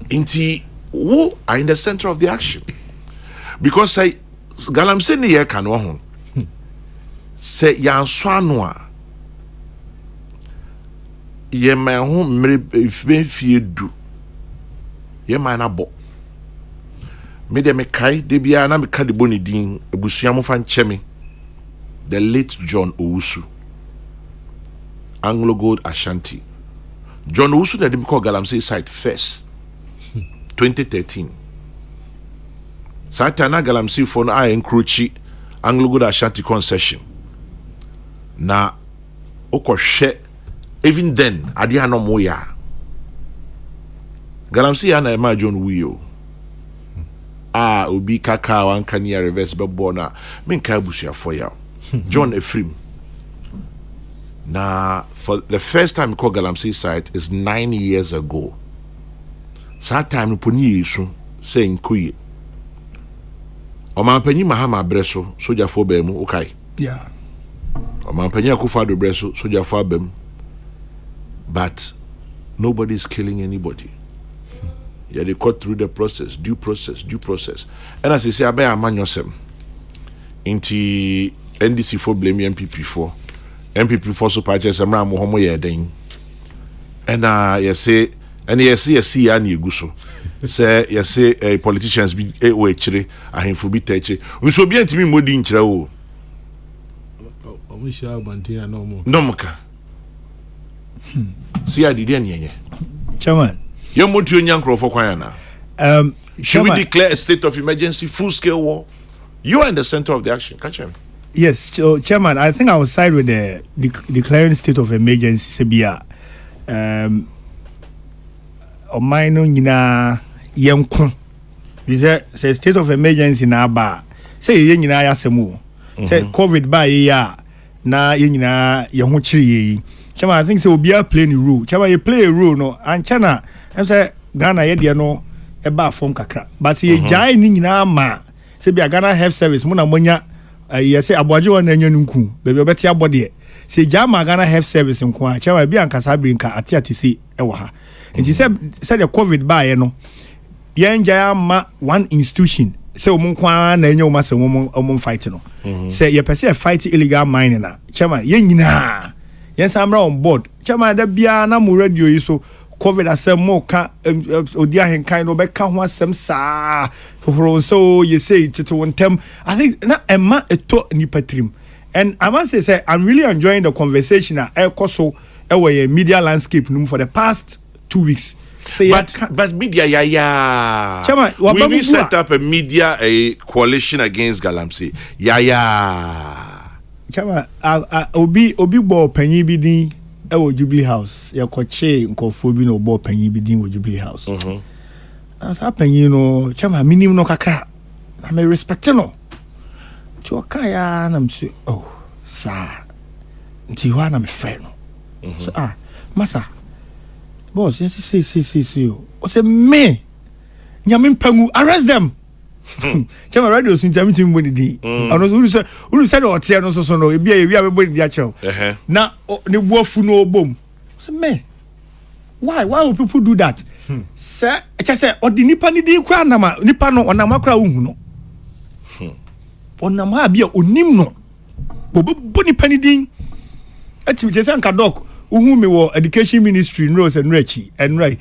inti who are in the center of the action because say Galamsey ne ye kan wo ho se yanswano a ye ma ho mre fie du ye ma na bo me de me kai de bia na me ka de boni din ebusua mo fa ncheme the late John Owusu Anglo Gold Ashanti John Owusu na dem call Galamsey site first 2013 Satana Galamsey for na encroach Anglo Gold Ashanti concession na okohwe even then ade anom wo ya Galamsey ya na ma John Wuyo obi kaka wan kan ya reverse bebo na menka abusuafo ya John Efrim na for the first time called Galamsey site is 9 years ago that time poni yesu say nkoye o man panyi Mahama Breso soja fo ba mu okay Mampanya Akufo-Addo Breso soja for abem but nobody is killing anybody. Yeah, they cut through the process, due process. And as I say, abaya amanyosem inti NDC for blame MPP for so patches amra mo homo ye den. And you say ya ni eguso. Say you say politicians be we chire ahemfo bi tachi. Nso bi antimi modi nchira o. Nomuka. See, I didn't hear. Chairman. You're more to young for Kwana. Should we declare a state of emergency, full scale war? You are in the center of the action. Catch him. Yes, so, Chairman, I think I will side with the declaring state of emergency. Sebia. Omaino nyina yenkun. You say state of emergency na ba. Say ye nyina ya semu. Say COVID ba ye ya. Na ye nyina ye ho chiri ye. Chama I think say obi a play the role. Chama you play a role no and chana I say Ghana ye de no eba form kakra but ye jai ni nyina ma se bia Ghana Health Service mo na monya ye say aboaje won na nya nku be obeti abode se jama Ghana Health Service nko a chewa bia nkasa brinka ati se e wo ha nti se the covid ba ye no ye njaya ma one institution se o mon kwa na nya o ma se o fight no se ye pese fight illegal mining na chema ye nyina ye samra on board chema da bia na mo radio yi so covid asem mo ka odi ahen kan no be ka ho asem saa so you say to one term I think na emma eto ni patrim and I must say I'm really enjoying the conversation at Koso a media landscape for the past 2 weeks. So but media Chama, we set up a media coalition against Galamsey. Chama, obi bo panyi bi din e wo Jubilee House. Ya koche nkofo bi no bo panyi bi din wo Jubilee House. As panyi no chama minim no kakra. I may respect no. Chokaya na mse oh sa nti hwa na me frɛ no so masa boss yes see o say me nyame mpangu arrest them chama radio so ntami tim boni di ono so unu say o tie no so no ebi a bebo di a chew na ne buafu no obom so me why will people do that say say odi nipa ni di kra na ma nipa no onama kra uhu no onam ha bia onim no boni panidin atimi tese anka doc uhu me wo education ministry nros and rechi and right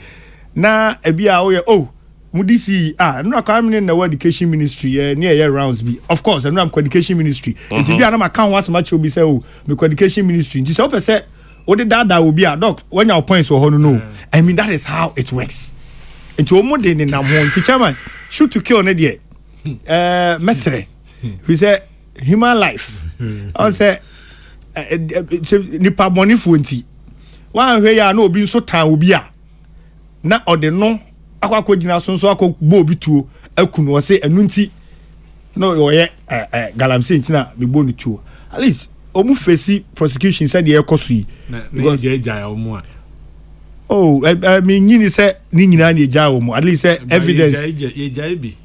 na ebia oh mudisi no akamne na wo education ministry near year rounds be of course and am education ministry it bia na maka ho asema che obi say me education ministry nti so pese wo de dada obi doc when your points wo hono no I mean that is how it works nti omo de ni na mo nti chairman shoot to kill na de mesre we say human life I say nipa money fonti wan hwe ya na obi nso tan obi a na ode no akwa gina so akọ bo obi tuo akunu o say enu nti no oye Galamsey ntina me bo ni tuo at least omu face prosecution said the ekoso yi because jai omu a I mean nyini say ni nyina na jai omu at least say evidence ye jai bi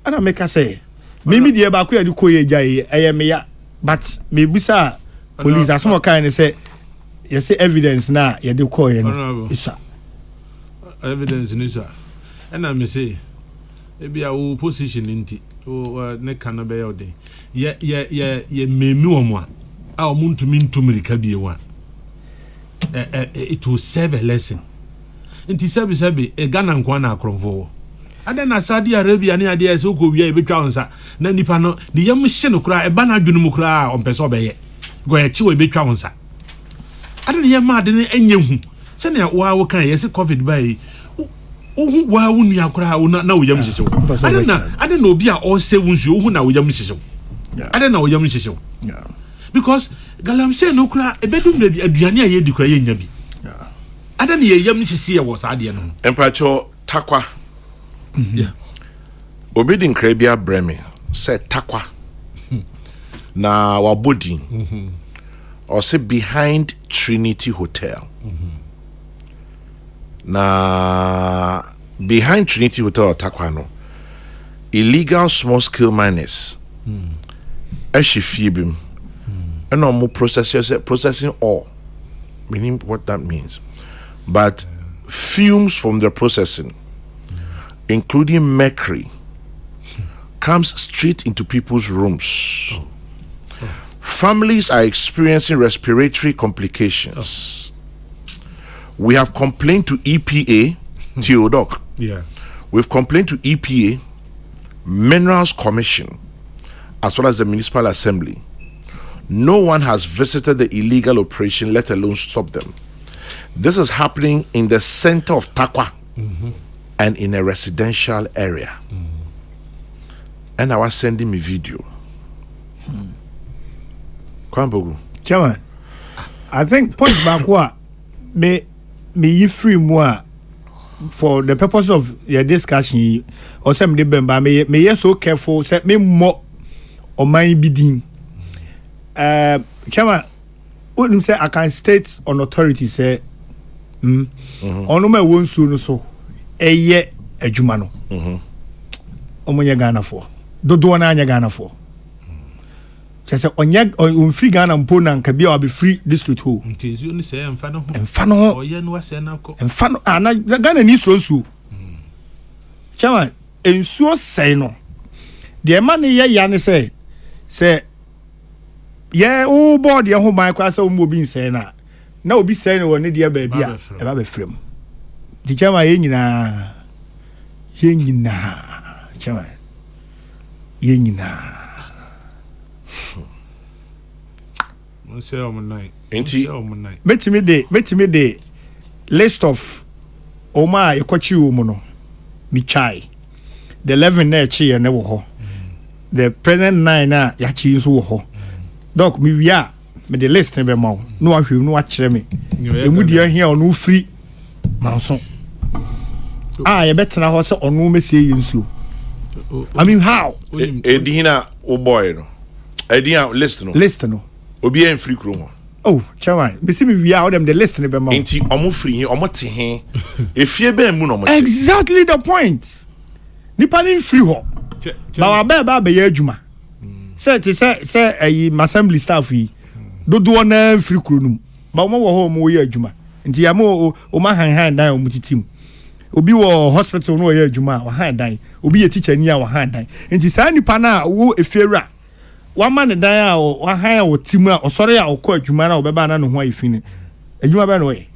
ana make say mimi die ba ko ya di ko ye jai me ya but me bisa police asomo kan say you say evidence na ye de ko ye no isa evidence ni so and me say e bia wo position nti o ne kan be ya de ye memi omo a o muntumi ntumirika bie wa it will serve a lesson nti sabi Ghana nkwa na akromfo ada na Saudi Arabia ne ade ese ko wia e betwa onsa na nipa no de yam hye no kura e ba na adwunu mu kura on pese obeye go e chi we betwa onsa ada ne yam ade ne anya hu se ne wa wo kan yesi covid ba yi ohu wa wo nua kura na wo yam hyehyew ada na obi a o se wunsu ohu na wo yam hyehyew ada na wo yam hyehyew because Galamsey no kura e bedum na aduane a ye di kura ye nya bi ada ne ye yam hyehye wo sa ade no empacho takwa Obedi nkrebia bremi say takwa na wabodi or say behind Trinity Hotel na behind Trinity Hotel takwa no illegal small scale miners ashifibim and no processing ore, meaning what that means, but fumes from the processing including mercury comes straight into people's rooms. Families are experiencing respiratory complications. We have complained to EPA, Theodoc. We've complained to EPA, Minerals Commission, as well as the Municipal Assembly. No one has visited the illegal operation, let alone stop them. This is happening in the center of Takwa and in a residential area. And I was sending me video. Kwambogu. Chairman, I think point back what me free more for the purpose of your discussion or some debemba me yes so careful set me more on my bidding. Chairman, what say I can state on authority say on my one soon so adwuma no omonye Ghana for dodo na anya Ghana for chese on free Ghana mpo na nka bia obi free district ho ntizu ni se emfa no oye no ase na ko emfa no na Ghana ni so chama ensuo sei no de man ye ya ne say ye o board ye ho man kwa say o mo bi nsei na obi sei no woni de ba bia e ba be frem di chama ye nyina chama ye nyina mo say o mo nai metimi de list of oma ekochi wo mu no mi chai the 11 na echi ye ne wo ho the present 9 na ya chi so wo ho doc mi wia me the list ne be ma no ahwe no akire me emu de ahia ono free manso ye betena ho se ono mesie ye nsuo I mean how edina o boy no edina list no obi en free kro ho oh chairman me see me wia them the list ne be ma enti omo free omo te he efie be mu no mo exactly the point nipa ni free ho ba wa ba ye adwuma say ayi assembly staff yi dodo na free kro num ba mo wo ho mo ye adwuma nti ya mo o ma han dan o mutitim obi wo hospital no ye adwuma wa han dan obi ye teacher ni a wa han dan nti sa nipa na wo efiera wa ma ne dan a wa han wo timu a osore a okọ adwuma na obeba na no ho afini adwuma ba no ye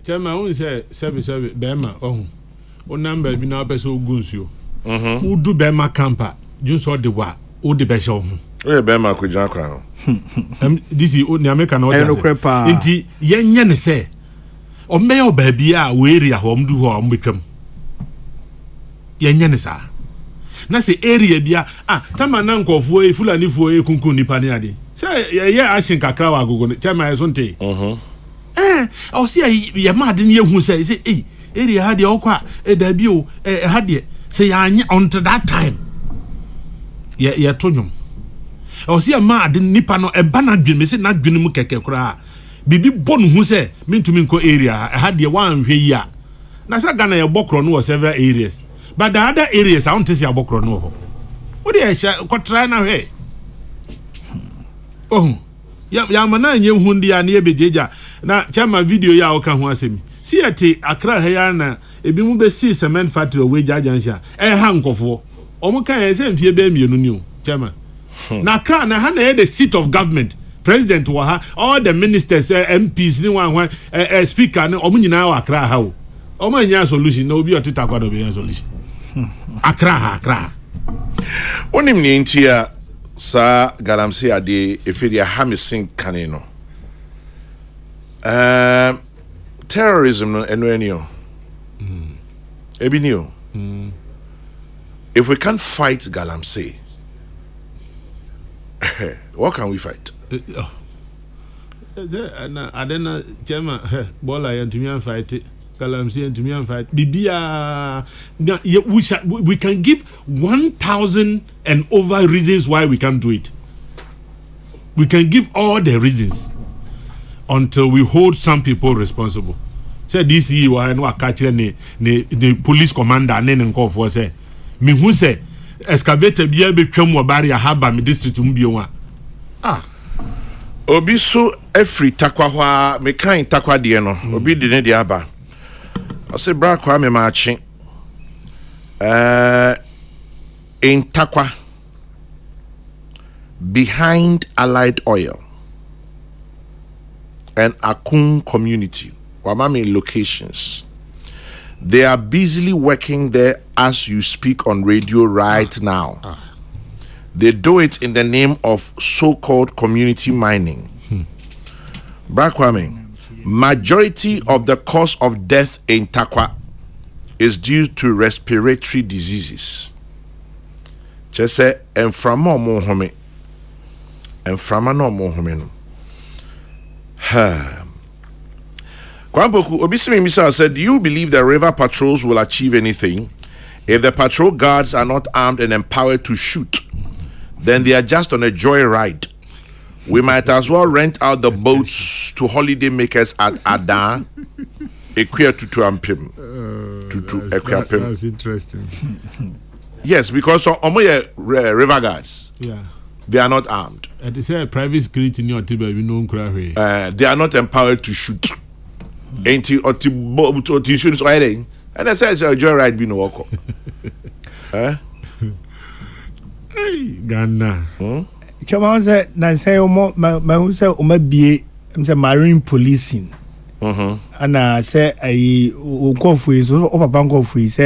chema un say sebe be ma ohun o number bi na person ogunsuo udu be ma camper junso de wa o de be se ohun o be ma ko jan kwa no this is the American audience nti yenye ne say o me o ba bia we area ho mdu ho mbetwam yenye ne sa na se area bia tama na nkofo e fulani fo e kunkun nipa ne ade say ye ashin kakra wa gogo ne tama ye so nte o se ye ma de ne hu say area ha de okwa e da bi o ha de say ya anya until that time ye tonwom o se ma de nipa no e ba na dwen me se na dwen mu keke kura bibi bonu hu se mentumi nko area ha de wan hwe yi a na sa Ghana ye bokro no several areas but the other areas I want to see abokro no ho o de e ko try na hwe ya mana nye hu ndi ya na ebejeja na chama video ya o ka ho asemi si ete Accra ha ya na ebi mu be see cement factory we jajansha ha nkofo o mu kan e se mfie be mienu ni o chama na Accra na ha na the seat of government president wa ha all the ministers MPs ni wan speaker ni o mu nyina wa Accra ha o ma nya solution na obi otita kwado be solution Accra onim ni ntia sa Galamsey ade eferia hamisin kanino terrorism no enwenio ebinio if we can't fight Galamsey what can we fight adena chema bola yantumi fight Galamsey yantumi fight bibia we can give 1,000 and over reasons why we can't do it. We can give all the reasons until we hold some people responsible. Say this year wa no catch the police commander ne nko for say me hu say excavator bia betwam wo barrier haba me district mbie wa obi so every takwa hwa me kan takwa de no obi de ne de aba I say bra kwa me maachi in Takwa behind Allied Oil and Akun community Wamami locations they are busily working there as you speak on radio right now. They do it in the name of so-called community mining. Brakwame, majority of the cause of death in Takwa is due to respiratory diseases. Just say enframa mo home. Enframa no mo home no. Kwamboku Obisimi Misa said, do you believe the river patrols will achieve anything? If the patrol guards are not armed and empowered to shoot, then they are just on a joyride. We might as well rent out the boats to holiday makers at Adan Equia tutu ampim. Tutu equia pim. That's interesting. Yes, because omoye river guards. Yeah. They are not armed. They say private security in your table, you know, they are not empowered to shoot. Ain't you or to shoot riding? And I said, joyride be no walk. Ghana. Chairman said, "Nancy, my who say, be marine policing." And I say, I go for his over bank of his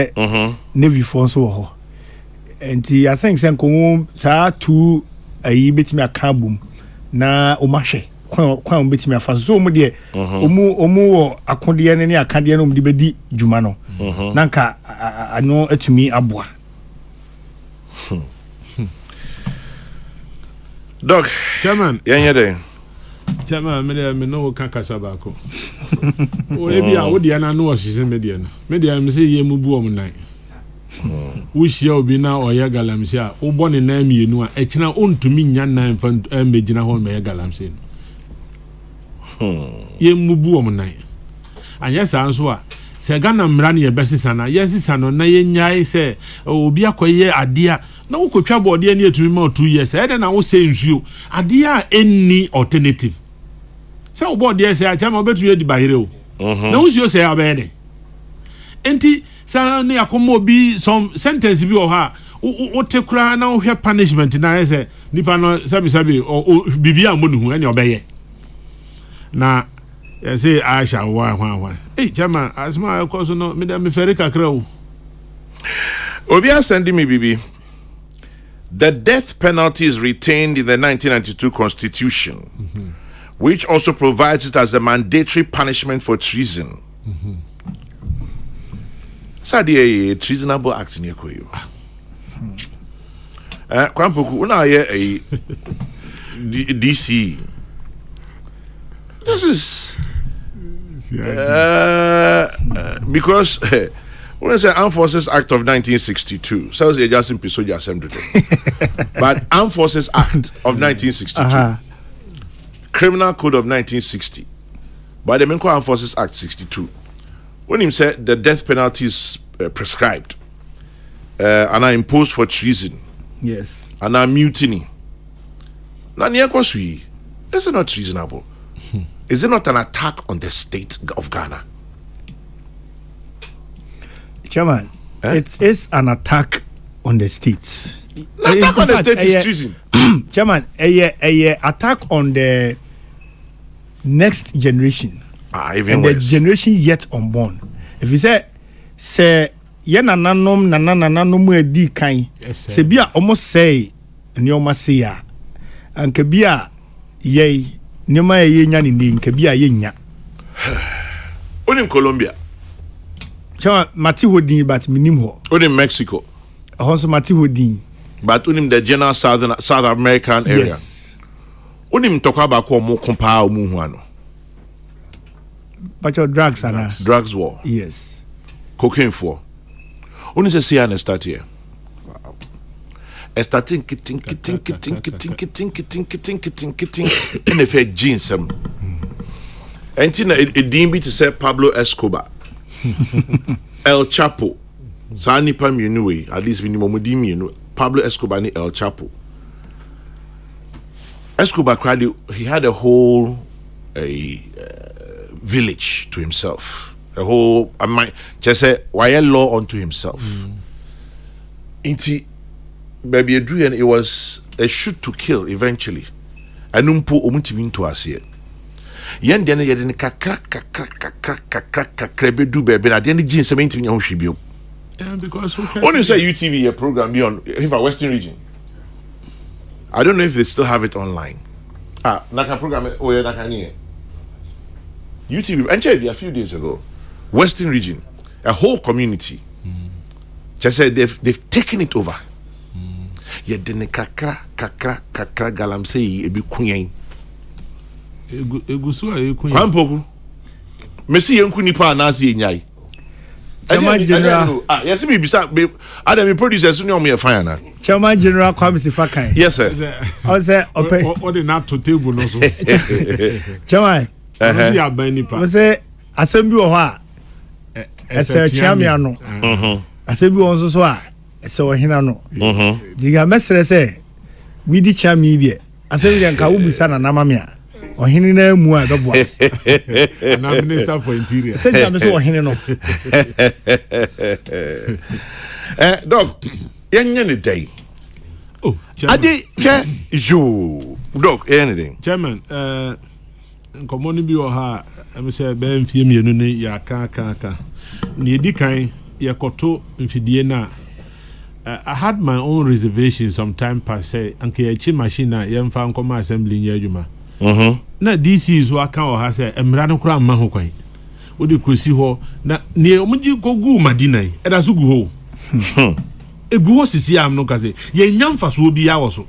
Navy force. And I think some come two a bit me a cabum na omashe. Kwan bit me a fast so much. Omu a condian any a candian de bedi Jumano. Nanka, I know it to me abwa. Dog, Chairman, yeah, Chairman, me no Kakasabako. O maybe I would know she's in Median. Median say ye mubu on night. Wish you be now or ya Galamsey, o born in name you know, a china own to me yan nine fan Medina home me Galamsey. Ye mubu on night. And yes, answer. Sɛ Ghana mrani ye besi sana yes sana na ye nyai sɛ obi akoye adia na wo kotwa bode ani atumi ma 2 years ɛde na wo sɛ nsuo adia any alternative sɛ wo bode sɛ achama obetu ye di bahire o na wo nsuo sɛ abɛde enti sa ne akomo obi some sentence bi o ha wo te kura na wo hwɛ punishment na sɛ nipa no sabi o bibia amonuhu ɛne obɛyɛ na I say I shall why. Hey, Jama, as my cause no, Madame Ferica Crow. Obia sending me, Bibi. The death penalty is retained in the 1992 Constitution, which also provides it as a mandatory punishment for treason. Sadi a treasonable act in your koyo. Kwampuku, una a DC. This is because when I say Armed Forces Act of 1962, so it's just in Pisoja Assembly, but Armed Forces Act of 1962, Criminal Code of 1960, but the Armed Forces Act 62. When he said the death penalty is prescribed and are imposed for treason, yes, and are mutiny. Now, is it not treasonable? Is it not an attack on the state of Ghana? Chairman, it is an attack on the state. Attack on the state is treason. Chairman, a attack on the next generation. Even and worse. The generation yet unborn. If you say nananum edi kan, se bia almost say nyoma say ya, and kebia ye. Nema ye nya ni nkebia ye nya. Only Colombia. Chama mati hodin but minim ho. Only Mexico. Ahonso mati hodin. But only the general South American area. Yes. Only mtokwa ba ko mo kompa omu hu ano. But your drugs ana. Drugs war. Yes. Cocaine for. Only say and start here. Starting kitting and if a jeans and tina a dimbi to say Pablo Escobar El Chapo Sani Pam you know at least minimum you know Pablo Escobar ni El Chapo Escobar cried he had a whole village to himself a whole just say why law unto himself baby Adrian, it was a shoot to kill eventually. Anumpo omutimi to us here. Yen den yedin kakra bedu baby na den gin 70 nyaho hwebio. Because when you say UTV a program be on if a Western region. I don't know if they still have it online. Naka program naka ni. UTV and a few days ago. Western region, a whole community. Just said they've taken it over. Ye dene kakra Galamsey ebi kunyen egusu a ekunyen kwampoku mesi yenku nipa anase nyai Chairman General yes me bisa adam producers no me fine na Chairman General Kwamsi Fakan yes sir I say open or the not to table no so Chairman see aban nipa I say asem bi wo ho a ɛsɛ chiamia no asɛ bi won so a ɛsɛ ohina no diga mesere sɛ midi chiami bi asɛ bi nka wo bisa na namamia ohini na mu a beboa na minister for interior sɛ jam so ohini no dog yenye ne day ade ke you dog anything chairman nkomo bi o ha am say be mfie mienu ne ya ka ne edi kan ye koto mfidie na I had my own reservation some time past say anke ya chi machine na ye mfa nkoma assembly nya adwuma na DC is wa kan o ha say emra no kura ma ho kwan odi kosi ho na ne omji kogu madina yi eda so gu ho egu ho sisi am no ka say ye nya mfa so obi ya wo so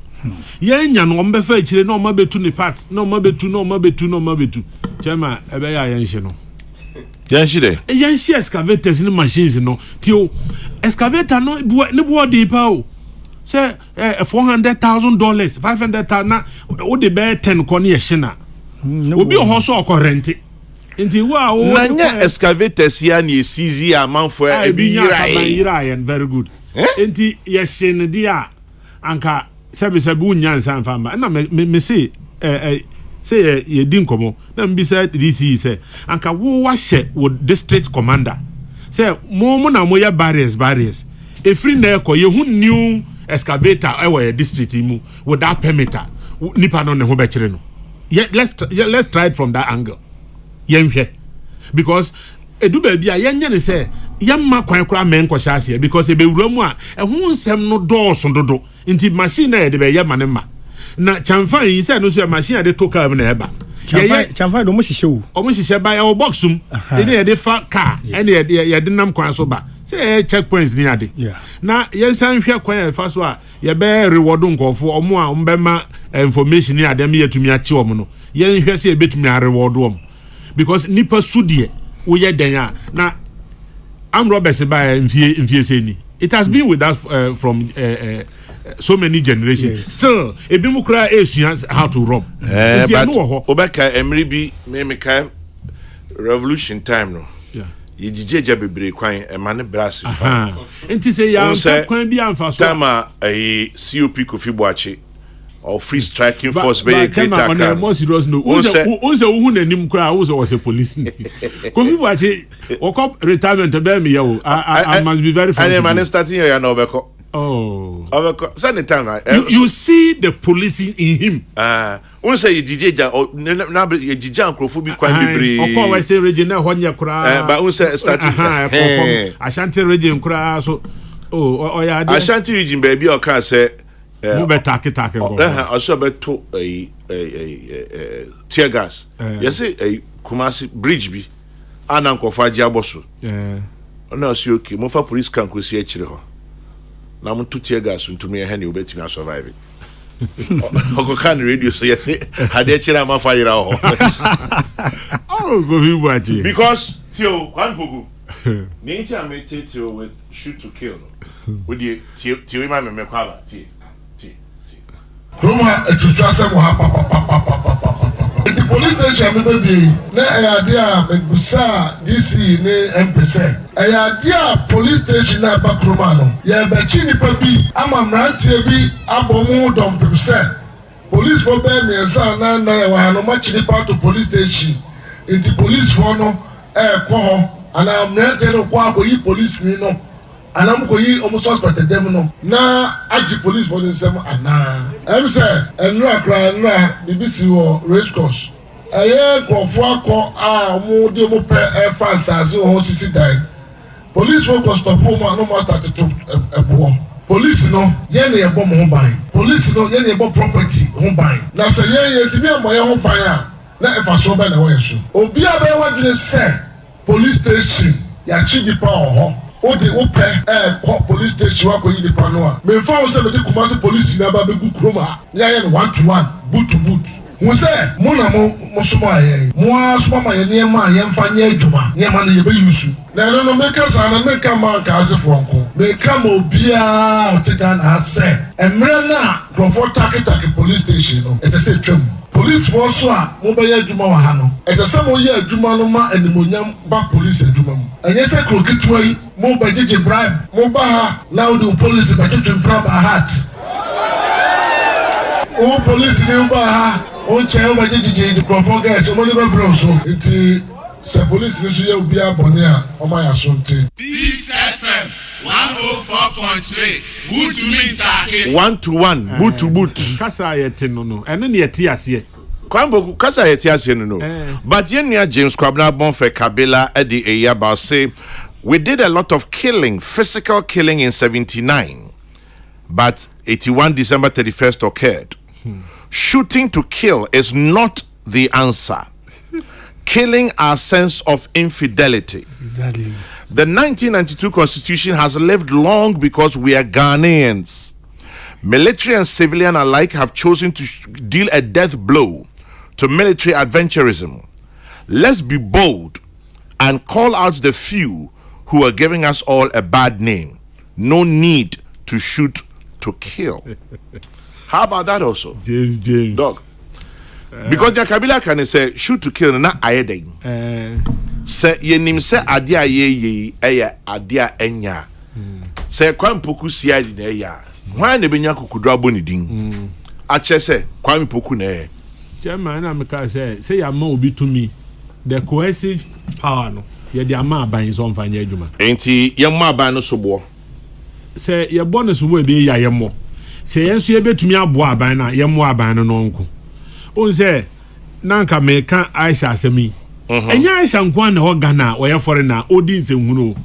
ye nya no ombe fa chire na oma betu ni part na oma betu chema ebe ya ye nhye no ye nhye de ye nhye excavators ni machines no ti o excavator no ne bo de pa o say $400,000 $500,000 na o de be 10 ko ne ye hye na obi o ho so o rent nti wa o na nya excavators ya na esizi amanfo ebi yira very good nti ye hye ne dia anka sabi unya nsan famba na me say say ye din komo na mbi say DC say anka wo wa hye wo district commander say mo na mo ya barriers efri na ekọ ye hu new excavator e wo district mu with that perimeter nipa no ne ho be kire no let's try it from that angle yenhwe because edu ba bia yenye ne say yamma kwan kura men ko shaase because e be wura mu a ehun nsem no dooso dodo nti machine na de be yema ne ma na chamfa yi say no so machine de to car na eba chamfa do mo hihye wo o mo hihye ba ya boxum e de de fa car e de de nam kwan so ba say checkpoints ni ade na yensan hwe kwan fa so a ye be reward nkofo omo a mbema information ni ade me yetumi a che omo no yen hwe say betumi a reward omo because nipa sudie wo ye den a na am Roberts by mfie seni it has been with us from so many generations still ebi mu kra esua how to rob but obeka emri bi me kai revolution time no ye jijeja bebre kwan emane brass fa enti say ya kwan bi amfa so tama COP Kofi Boache or free striking force be greater can more serious no unse hu nanim kra unse was a police Kofi Boache o retirement be me yo I must be very and man starting here na obeko obeko send the time you see the policing in him unse ye jijeja na ye jija nkrofo bi kwan bebre o ko western region na honye kra but unse starting Ashanti region kra so ya Ashanti region be bi o kan say mo be take go also beto tear gas yes Kumasi bridge bi ana nkofa ji aboso ona si okay mo fa police kan ko si akire ho na mo to tear gas ntumi he ne obetimi survive oko kan radio so yes had akire am fa yira ho go fi buaji because tio kwan pogu ni nti amete tio with shoot to kill with the tio ma me kwa ba tie Roma etutuase mo ha papa. The police station me be na dia megusa DC ne MPC. Dia police station na Bakroma no. Ye be chi nipa bi ama mrantie bi abomu dom pepse. Police for be me na na wa no ma chi nipa to police station. The police for no ko ho ana mrantie no kwa akoyi police ni no. Anam ko yi omo suspect dem no na agi police for them ana em say enra kra enra BBC wo race course eye krofo akọ a omo de mo pe fans as ho sisi dai police focus stop mo no mo start to ebo police no ye na ebo mo ban police no ye na ebo property ho ban na say ye ti bi mo ye ho ban a na efa so ba na wo yeso obi a be wadwene say police station ya chi di pa ho o de ope police station wa ko yi de pano a me fa o se me de Kumasi police na ba be gu kroma ya ye no 1 to 1 boot to boot Who say, Mona Mosuma, Moa Swama, Yama, Yamfanya Juma, Yaman, Yabayusu. Now, no makers and make a mark as a phone. May come Obia, take an answer. And Mrena, Crawford Taki police station. It's a say trim. Police force mobile Juma Hano. It's a some year Jumanoma and the Munyam back police and Jumam. And yes, I could get away, mobile DJ bribe, Mobaha, now do police by touching proper hearts. Oh, police in Baha, oh, child by DJ, the Crawford guys, so many so it's a police will be a bonia on my assumption. Peace FM 104.3. Boot to me, Taki. 1-to-1, boot to boot. Kasa yete no, and then yete asiye. Kwambo kasa yete asiye no. But yenya James Kwabena Bonfe Kabila Eddie Eyaba say we did a lot of killing, physical killing in 79, but 81 December 31st occurred. Shooting to kill is not the answer. Killing our sense of infidelity. Exactly. The 1992 Constitution has lived long because we are Ghanaians. Military and civilian alike have chosen to deal a death blow to military adventurism. Let's be bold and call out the few who are giving us all a bad name. No need to shoot to kill. How about that also? James. Dog. Because the Kabila can say shoot to kill na ayedin. Say ye nim say adia ye adia enya. Say kwampoku sia di na ya. Hwan na benya kokudro aboni din. Ache say kwampoku na e. Chairman na meka say ya ma obi to me. The cohesive power no. Ye di ama aban so mfanya adwuma. Enti ye ma aban no sobo. Say ye bo no sobo e be ya ye mo. Say yenso ye betumi abo aban na ye mo aban no nko. On say nanka meka Aisha asemi. Enya Aisha nkwan na ho Ghana o ye foreigner odi nsenhunu.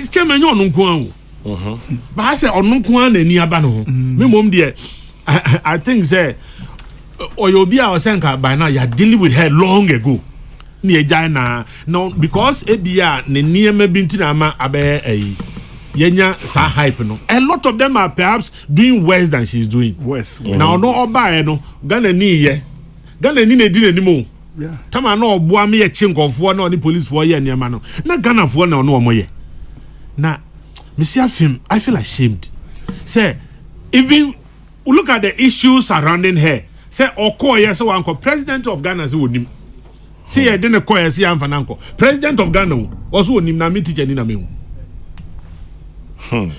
Chairman nyo no nkwan o. Ba say onu nkwan na ni aba no ho. Me mom de I think say oyobi a osenka by now you are dealing with her long ago. Ni ejana no because ebia ne niema binti na ama abe yenya sa hype no. A lot of them are perhaps doing worse than she's doing. Worse. Now no oba no Ghana ni ye. Ghana ni na di n'animo. Yeah. Tama na oboa me ye chinkofo na oni police for ye niema no. Na Ghana for na no omo ye. Na me see film I feel ashamed. Say even look at the issues surrounding her. Say Okoye so anko president of Ghana say onim. Say ye dey na Okoye say amfa nanko. President of Ghana also onim na me teacher ni na me.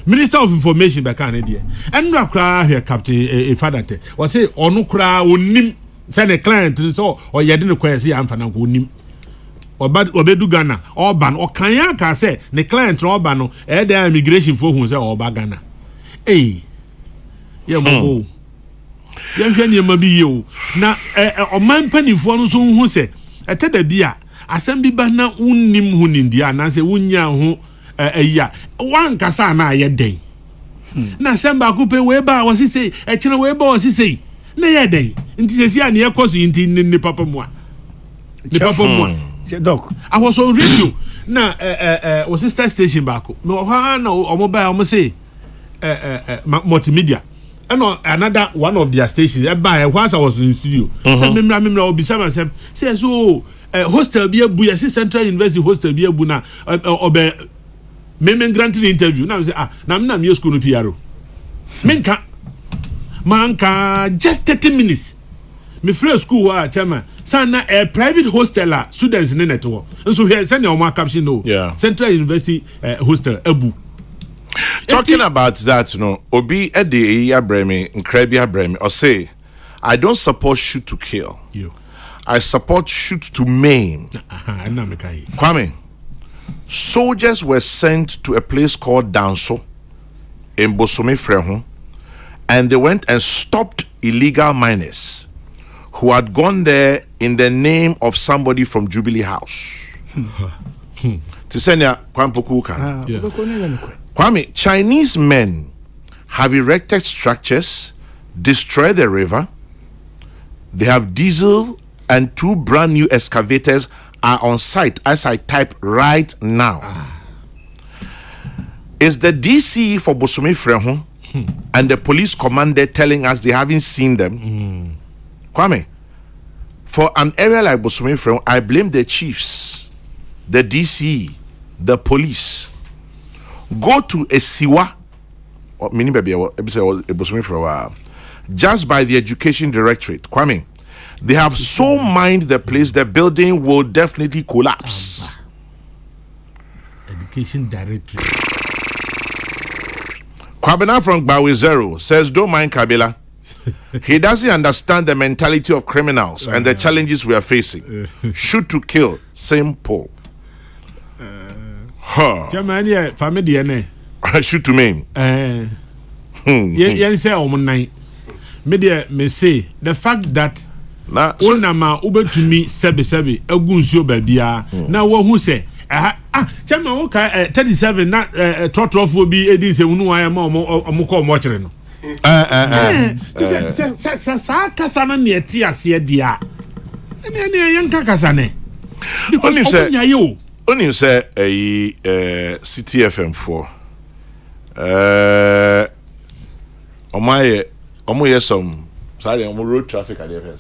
Minister of Information be kan dey. Enra kra here captain a father te. O say onu kra onim say the client so o ye dey na Okoye say amfa nanko onim. Obedu Ghana Orban o kan ya ka say the client Orban no e dey immigration for hu say Orba Ghana. Eh. Ye mo yan hwɛ nneɛma bi yie o na ɔman mpanimfoɔ no nso hu sɛ ɛtɛ da bi a asɛm bi ba na wonnim ho nindia na sɛ wonya ho ayi wankasa na ayɛ dɛn na asɛm baako pɛ wei ba wɔsi sei ɛkyerɛ wei ba wɔsi sei na yɛ dɛn nti sɛsi a ne yɛkɔ so nti ne papa mu a Doc, I was on radio na was sister station baako me wɔ na ɔmo ba ɔmo say multimedia. And another one of their stations, once I was in the studio, I be some say so hostel be a buya, Central University hostel be a buna or me granted interview. Now say now I'm your school PRO. Manka just 30 minutes. Me free school chairman. Sana a private hosteler students in it. And so here send your mark caption no. Yeah. Central University hostel Abu. Talking about that, Obi Ede Yabremi, Nkrebi Yabremi, or say, I don't support shoot to kill. I support shoot to maim. Kwame, soldiers were sent to a place called Danso in Bosome Frehu, and they went and stopped illegal miners who had gone there in the name of somebody from Jubilee House. Tisenya Kwampoku kan. Kwame, Chinese men have erected structures, destroyed the river. They have diesel and 2 brand new excavators are on site as I type right now. Is the DCE for Bosome Frehu and the police commander telling us they haven't seen them? Kwame, for an area like Bosome Frem, I blame the chiefs, the DC, the police. Go to a Siwa, just by the education directorate. Kwame, they have so mined the place, the building will definitely collapse. Education directorate. Kwabena from Bawi Zero says, don't mind Kabila. He doesn't understand the mentality of criminals and the challenges we are facing. Shoot to kill, simple. Germany, family, shoot to maim. Yes, say on night. Media may say the fact that Unama Uber to me, Sebi, a Gunsio Babia. Now, what who say? Chairman, okay, 37, not Trot will be Eddie, say, no, I am a Moko watching. Casana near Tia, see a dear. And then a young Casane. Only you say a CTFM4. Omo some sorry, road traffic at the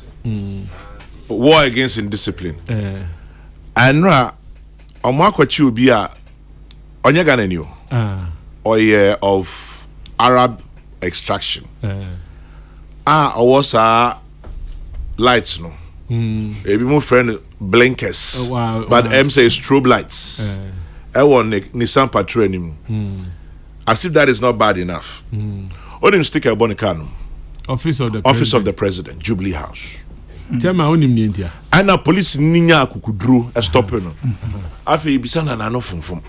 war against indiscipline. And Omo kwachi obi a onye Ghana ni o of Arab extraction. Was lights no. Ebi mo friend blinkers. But M say strobe lights. I want Nissan Patrol anymore. As if that is not bad enough. Only stick a bonicano. Office of the President, Jubilee House. And a police ninya kukudru a stopper. Afi bisana na no fum.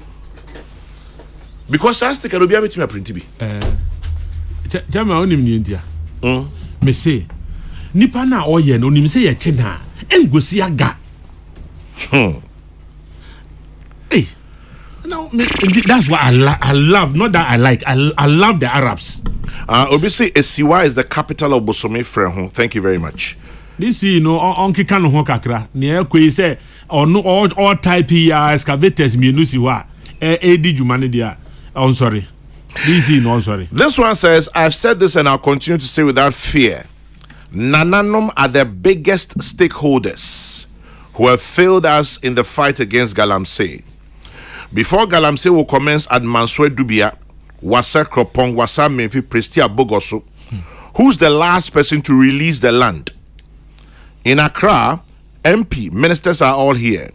Because I stick a rubia with me printibi. Jama onim ni India. Me say nipa na oye no nim say ye chena engosi aga. Hey. No, that's what I love. Not that I like. I love the Arabs. Obviously, Esiwa is the capital of Bosome Frem. Thank you very much. This on Kikano Hokakra. Near Kwe say, or no all type excavators, Minusiwa, AD Humanidia. I'm sorry. This one says, I've said this and I'll continue to say without fear. Nananum are the biggest stakeholders who have failed us in the fight against Galamsey. Before Galamsey will commence at Manswe Dubia, Wasa Kropong, Wasa Memfi, Prestia Bogoso, who's the last person to release the land? In Accra, MP, ministers are all here.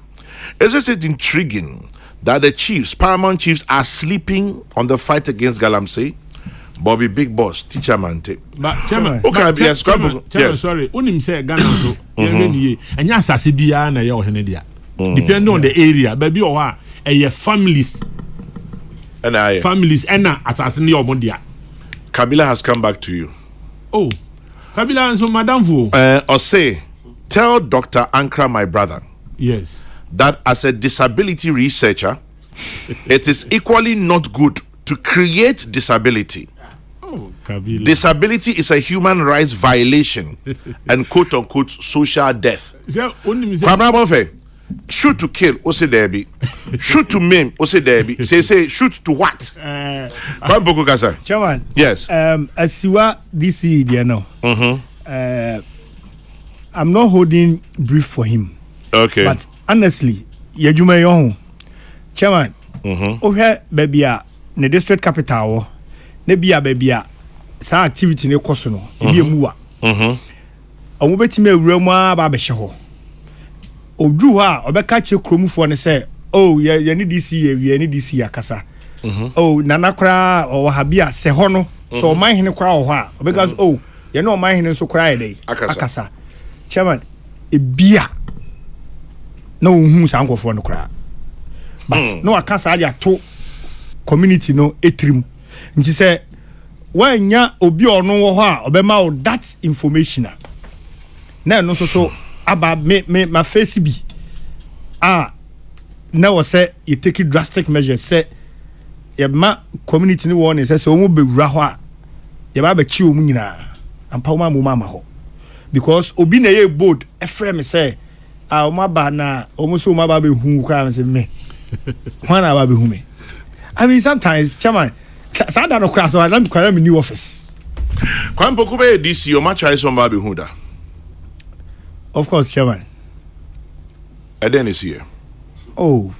Isn't it intriguing that the chiefs, paramount chiefs, are sleeping on the fight against Galamsey? Bobby Big Boss, teacher Mante. But Chairman, yes. Sorry, unim say Ghana so, and yes, I see Biana your Henedia. Depending on the area, baby or families. And families and assassin your mondia. Kabila has come back to you. Oh, Kabila and so Madame Fu. Or say, tell Dr. Ankra, my brother. Yes. That as a disability researcher, it is equally not good to create disability. Oh, Kabila. Disability is a human rights violation and quote unquote social death. Shoot to kill, say Debbie. Shoot to maim, say Debbie. Say shoot to what? Chairman. Yes. Asiwa DC, you know. I'm not holding brief for him. Okay. But honestly, Yajuma Young, Chairman. Okay, baby, the district capital, nebia baby, sa activity ne kosono, ebi emuwa. Omubetime wurema ba behye Odu ha obeka che kromufo ne say oh ye ni DC ye ni DC akasa oh nana kra o ha bia se ho no so man hene kra o ha obeka oh ye no man hene so kra ye akasa chairman e bia na ohun sa nkofo no kra but no akasa aja to community no etrim nti say wanya obi ono wo ho a obema o that information na no so aba me my face bi now say you take drastic measures say ye ma community ni won say so omo bewura ho a ye ba chi omu nyina ampa wo ma mama ho because obi na ye bold e frame say omo ba na omo so omo ba be hu kra me say me wana ba be hu me I mean sometimes chairman sa da no kra so na me kwara me new office kwampo ko be DC o ma try so ba be hu da Of course, Chairman. And then it's here. Oh.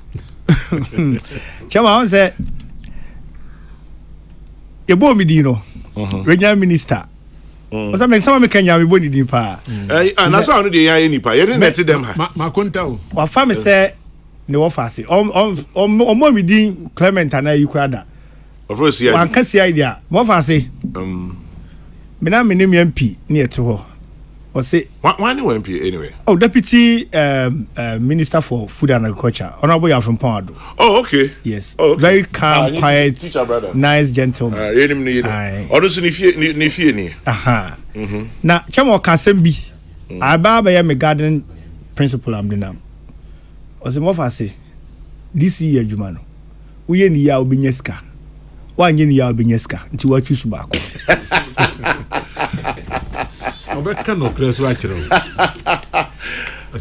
Chairman, I said, you born me, Dino, regional minister. Or something, some of Kenya, we born in pa. And that's how the any pa. You didn't let them. Makonta. Well, family said, no offers. On me, Dean Clement and I, Ukrada. Of course, yeah. One can see idea. More fancy. Me na me name MP near to her. Or say, why no MP anyway? Oh, Deputy Minister for Food and Agriculture, Honorable you from Pondo. Oh, okay. Yes. Oh, okay. Very calm, quiet, nice gentleman. Aha. Now, Chamo Kasembi, I barber my garden principal Amdinam. Or the more say, this year, Jumano, we in the Albinyeska. 1 year Albinyeska, to what you back. Obekano crash watcher.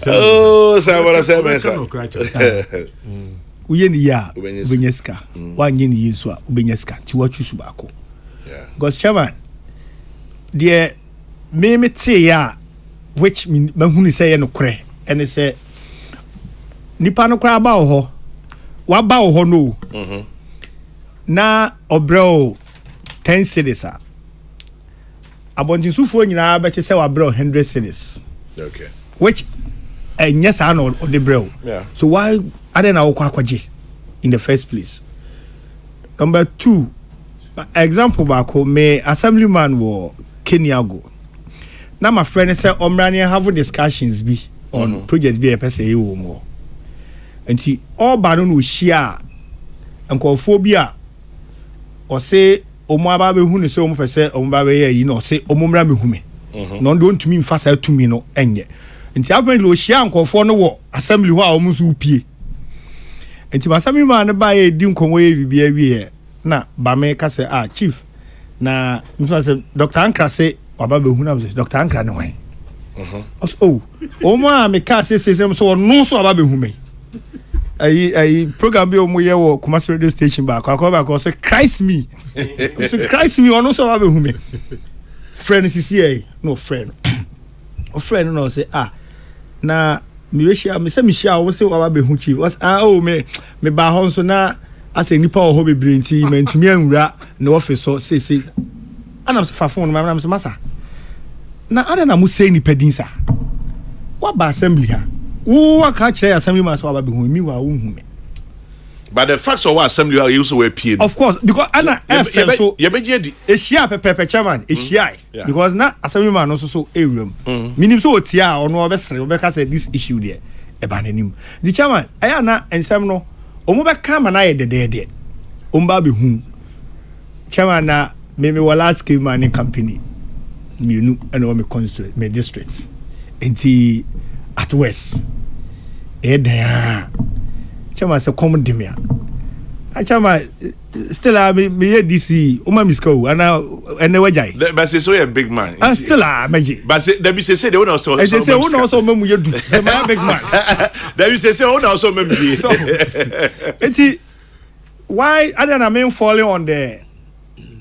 Oh, Sabara Sabara. We in the year Ubinyeska. 1 year Yusua Ubinyeska, to what you back. Yeah. Because Chairman, dear, me say ya, which me who say no cre, and they say, Nipano cry about ho, what about ho no? Na obro 10 cities are. Abontin sufo nyina be say wa bro 100 cities. Okay. Which yes I know the bro. Yeah. So why I don't know kwaje in the first place? Number 2, example back me assemblyman wo Kenya go. Now my friend say omrani have discussions be on project be a person e wo mo. Enti all ba no share nkofo bi a o say omo aba be hu ne se omo pese omo ba be yi no se omo mra me hu me no don tumi mfa sa tumi no enye nti apparently o hia nkofo no wo assembly ho a omo so pie nti masami ma ne ba ye di nkonwo ye bibia wie na ba me ka se chief na mfa se Dr. Ankra se aba be hu na se Dr. Ankra ne wan omo a me ka se so no so aba be hu me I program be omo ye wo Kumasi radio station back I say Christ me so Christ me ono so abe hu me friend CCA no friend o friend no say na me we share me say me share wo say abe hu chief was me ba ho so na ase nipa o ho bebre nti mantumi anwura na office so say ana fa phone ma say masa na ada na mu say nipa din sa wa ba assembly ha wo ka kire assembly man so ababe hu mi wa wo hu me but the facts of what assembly are used to appear of course because ana so ye be je di e share pepe chairman e share because na assembly man no so ewrem minim so otia ono obesere obeka say this issue there e ba nanim the chairman aya na ensem no omo be ka ma na ye de omo ba be hu chairman na me large scale mining company mienu and me constituent me districts enti at west there chama se come demia chama still me DC o ma misko ana ene wajai but say so a big man still meji but say there be say they won also say won also memu yedu my big man there be say won also memu enti why I don't mean falling on the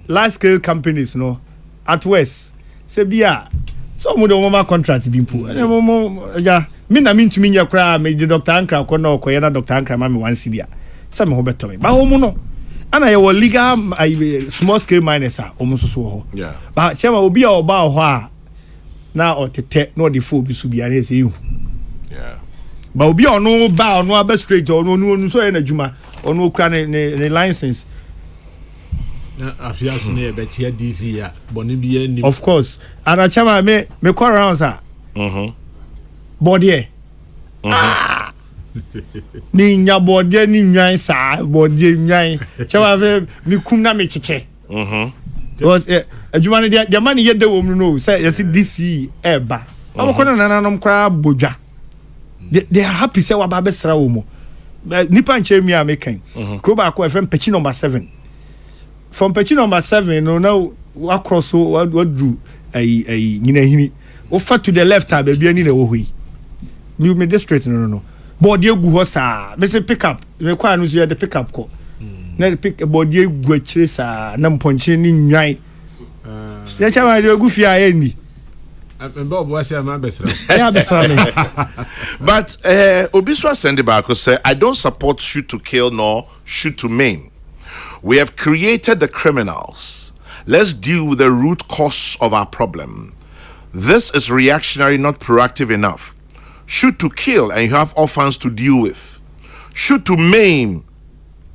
large scale companies no at west say bia so mo do mama contract bi mpo ja me na me ntumi nya kra me di Dr. Ankra ko na okoye na Dr. Ankra ma me 1 cedi a say me ho beto me ba ho mu no ana ye wo legal small scale miners a o mu so ho yeah ba chema obi a oba ho a na otete na odi fo bi so bi ana say hu yeah ba obi ono ba ono aba straight ono so ye na djuma ono kra ne license na afias na be chia DC ya boni bi ani of course ana chama me call around sir body ni nya body ni nwan sa body nwan chama fe mi kum na me cheche was adwuma ne dia man ye de wom no say yes DC eba abakona nananom kra bodwa they are happy say wa ba besra wo mo nipa nche mi a mekan ko ba ko friend pechi number 7 from pechi number 7 no now across what do nyina hini o fa to the left baby ani na wo hoi me district no body egu ho sa me say pick up me kwa no so the pick up ko na pick body egu akire sa na mponche ni nwan ya chama de egu fia ye ni Bob was a man best. Yeah, But Obiswa Sendibako said, I don't support shoot to kill nor shoot to maim. We have created the criminals. Let's deal with the root cause of our problem. This is reactionary, not proactive enough. Shoot to kill and you have orphans to deal with. Shoot to maim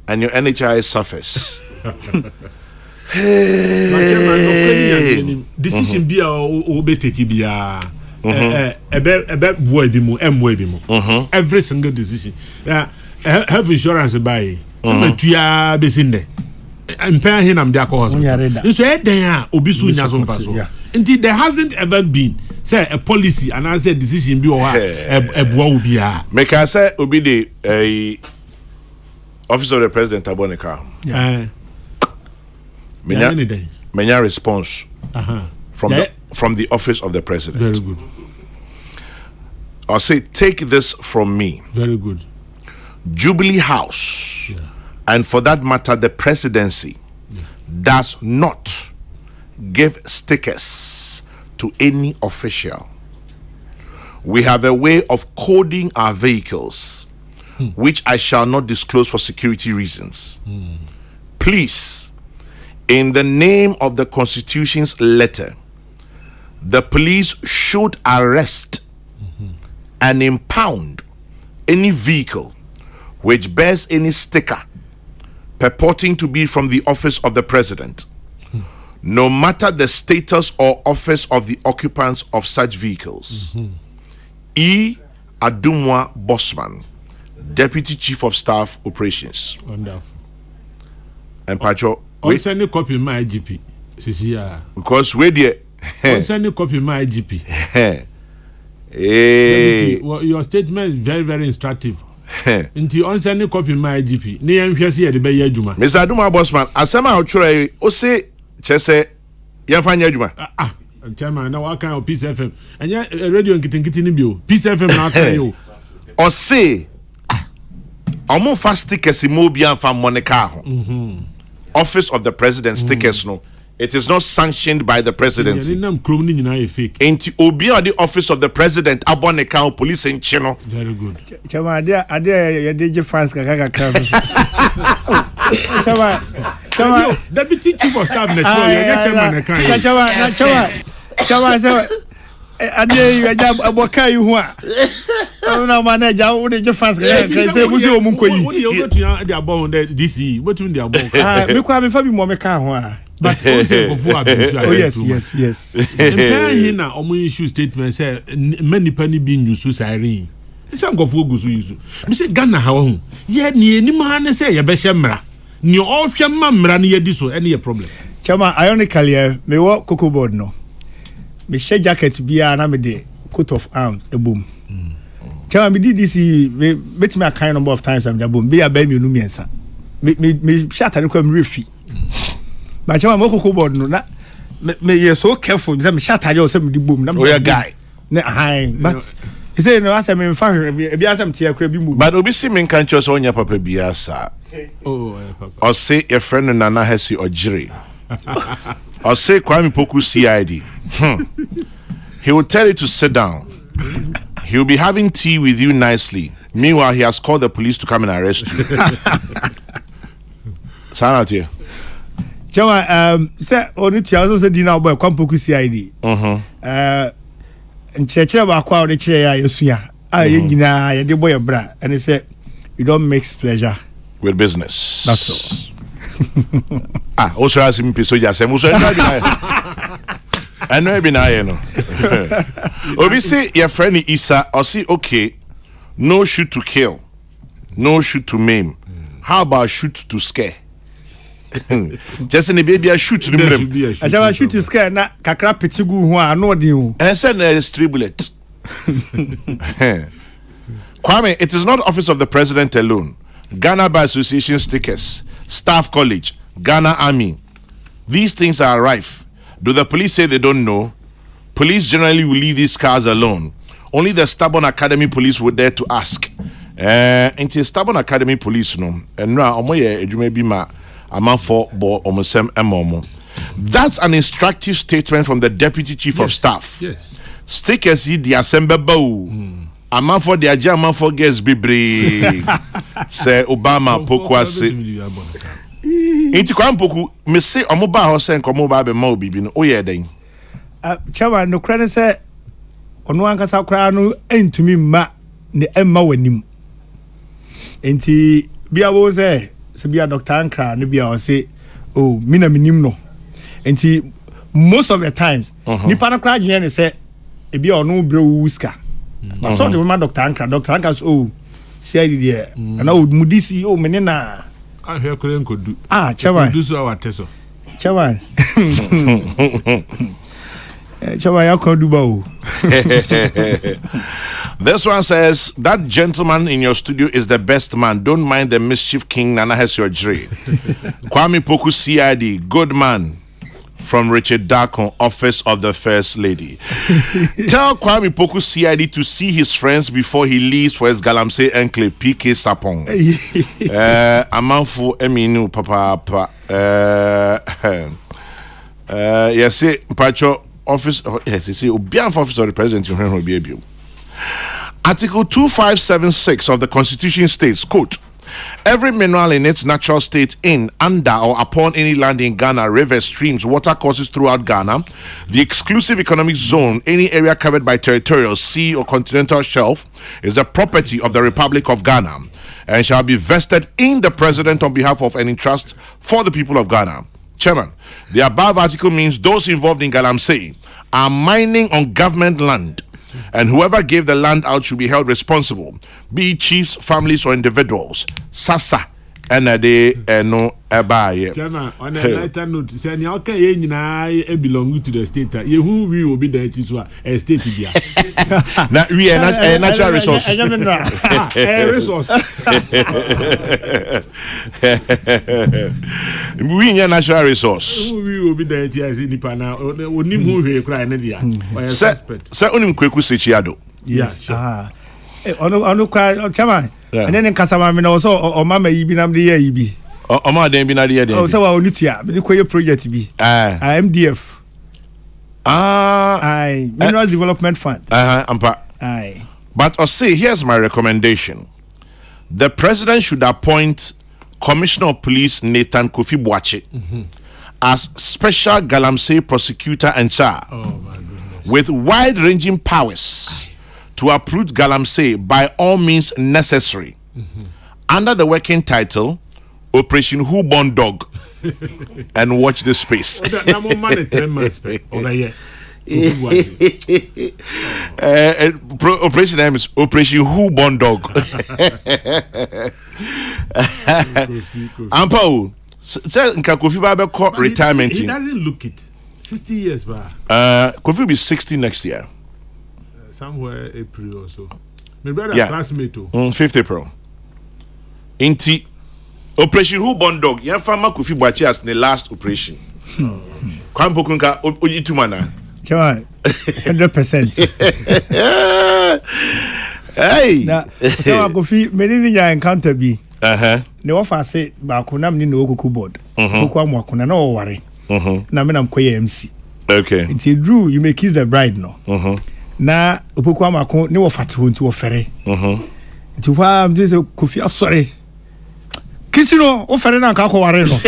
and your NHI suffers. Decision be obeteki bia ebe boy bi mu every single decision health insurance buy some tuya besinde empire hinam dia ko hospital so eden a obi so nya so mfa so until there hasn't ever been say a policy and answer decision bi o ha eboa obi a make I say obi the office of the president aboneka Many response from the office of the president. Very good. I'll say, take this from me. Very good. Jubilee House, and for that matter, the presidency, does not give stickers to any official. We have a way of coding our vehicles, which I shall not disclose for security reasons. Please, in the name of the Constitution's letter, the police should arrest and impound any vehicle which bears any sticker purporting to be from the office of the president, no matter the status or office of the occupants of such vehicles. E. Adumwa Bosman, Deputy Chief of Staff Operations. Wonderful. And Pacho, we send a copy my IGP. Because we did. Send a copy my IGP. Your statement is very, very instructive. Until on send a copy my IGP. Near here the Bay Juma. Mr. Aduma Bosman, Asama Ochre, Ose, Chese, Yafanya Juma. Chairman, now what kind of Peace FM? And yet, radio and getting you. Peace FM, not you. Or say, I'm more fast stickers in Mobian from Monica. Office of the President stickers, no. It is not sanctioned by the presidency. Ain't Obi or the office of the president, Aboneka police in Chino. Very good. Chama, I dare DJ France Kaka. Chama, Deputy Chief of Staff, Chama, I dare you, Aboka, you want. I don't manage how the France say, was your Munko. What do you go to the above DC? What do you mean the above? We can't be Fabi Momeka. But yes. Here, issue statement say many penny being used siren. It's a go for use. Mr. Ghana, how? Yet, near any man say a beshamra. New all mamma near this or any problem. Chama, ironically, me walk Kokrokoo board no. Me share jacket be an amide coat of arms, a boom. Chama, me did this, met me a kind number of times, I'm the boom. Be a baby, no mensa. Me shut and come refi. But I'm Kokrokoo board no. Me you're so careful. Me shut and some the boom. Oh, yeah, guy. But he said no. As I'm in fact, be as I'm tear crabby move. But Obi si men can't just on your papa biasa. Oh, or say your friend Nana Hesi or Jiri. Or say Kwame Poku CID. He will tell you to sit down. He will be having tea with you nicely. Meanwhile, he has called the police to come and arrest you. Sound out here. Chama, say only two hours a dinner boy, Kwame Poku CID. And Churchill about the chair, Yosuya. I the boy a bra, and he said, you don't mix pleasure with business. That's all. Also as him so just I know every now, you know. Obi say your friend Isa, or see, okay, no shoot to kill, no shoot to maim. How about shoot to scare? Just in the baby, I shoot to the I shall shoot to scare, not Kakra Petigu, who are not you. And send a 3 bullet. Kwame, it is not office of the president alone. Ghana Bar Association stickers, Staff College, Ghana Army. These things are rife. Do the police say they don't know? Police generally will leave these cars alone. Only the stubborn academy police would dare to ask. Into stubborn academy police, no. And now, be ma. That's an instructive statement from the Deputy Chief of Staff. Yes. stickers yi di asembe ba o ama for the aja ama for guests bebre say Obama poku ase inti kwa mpoku me say omoba ho say nkomo ba be ma obibi no oye den chawa no kra ne say ono ankasa kra no entumi ma ne emma wanim enti bia wo say se bia Dr. Ankra ne bia o say oh mina minim no enti most of the times nipa na kra gye ne say e bia ono bre wuska but so the woman Dr. Ankra oh say there na o mudisi o menena ahwe kore nkodu chawa nkodu so awateso chawa chawa ya kodu ba o. This one says that gentleman in your studio is the best man. Don't mind the mischief king Nana has your Dre. Kwame Poku CID, good man. From Richard Darkon, office of the first lady. Tell Kwame Poku CID to see his friends before he leaves for his Galamsey enclave PK Sapong. Amanfu Eminu Papa. Yes, Pacho office. Yes, you see, Obian office of the president will be able. Article 2576 of the Constitution states, quote, every mineral in its natural state in, under, or upon any land in Ghana, rivers, streams, water courses throughout Ghana, the exclusive economic zone, any area covered by territorial, sea, or continental shelf, is the property of the Republic of Ghana and shall be vested in the President on behalf of any trust for the people of Ghana. Chairman, the above article means those involved in Galamsey are mining on government land, and whoever gave the land out should be held responsible, be it chiefs, families, or individuals. Sasa enade eno ebaye. Chairman, on a lighter note, say ni okay ye nyina e belong to the state. Ye who we will be the chiefs a state dia. Na we are not a natural resource. A resource. We are natural resource. Who we will be the chiefs in Nipana. Onim who we cry na dia. Say onim kweku sechiado. Yeah, sure. Ono kwa chama ene nkasama me na so o mama yi bi nam de yi bi o ma den bi na de yi o so wa onitua me de koye project bi MDF Mineral Development Fund ampa but I say here's my recommendation. The president should appoint Commissioner of Police Nathan Kofi Boache as special Galamsey prosecutor and char with wide-ranging powers to uproot Galamsey by all means necessary, under the working title Operation Who Born Dog, and watch this space. Operation name is Operation Who Born Dog. Ampo, say Kofi Babe caught retirement. He doesn't look it. 60 years back. Kofi will be 60 next year. Somewhere April or so. My brother classmate too. 5th April. Inti Operation Who Born Dog. Ya fama Kofi Boache as the last operation. Kwa mpokunka oji tumana. Chawa 100%. Hey. Na chawa Kofi meni nya encounter bi. Ne ofa say ba kunam ni no okuku board. Okuku amwakuna na o ware. Na me nam koye MC. Okay. Inti Drew you may kiss the bride no. Na opoku amako ne wo fate ho nti wo fere nti wa am say Kofi asore kisino wo fere na nka ko ware no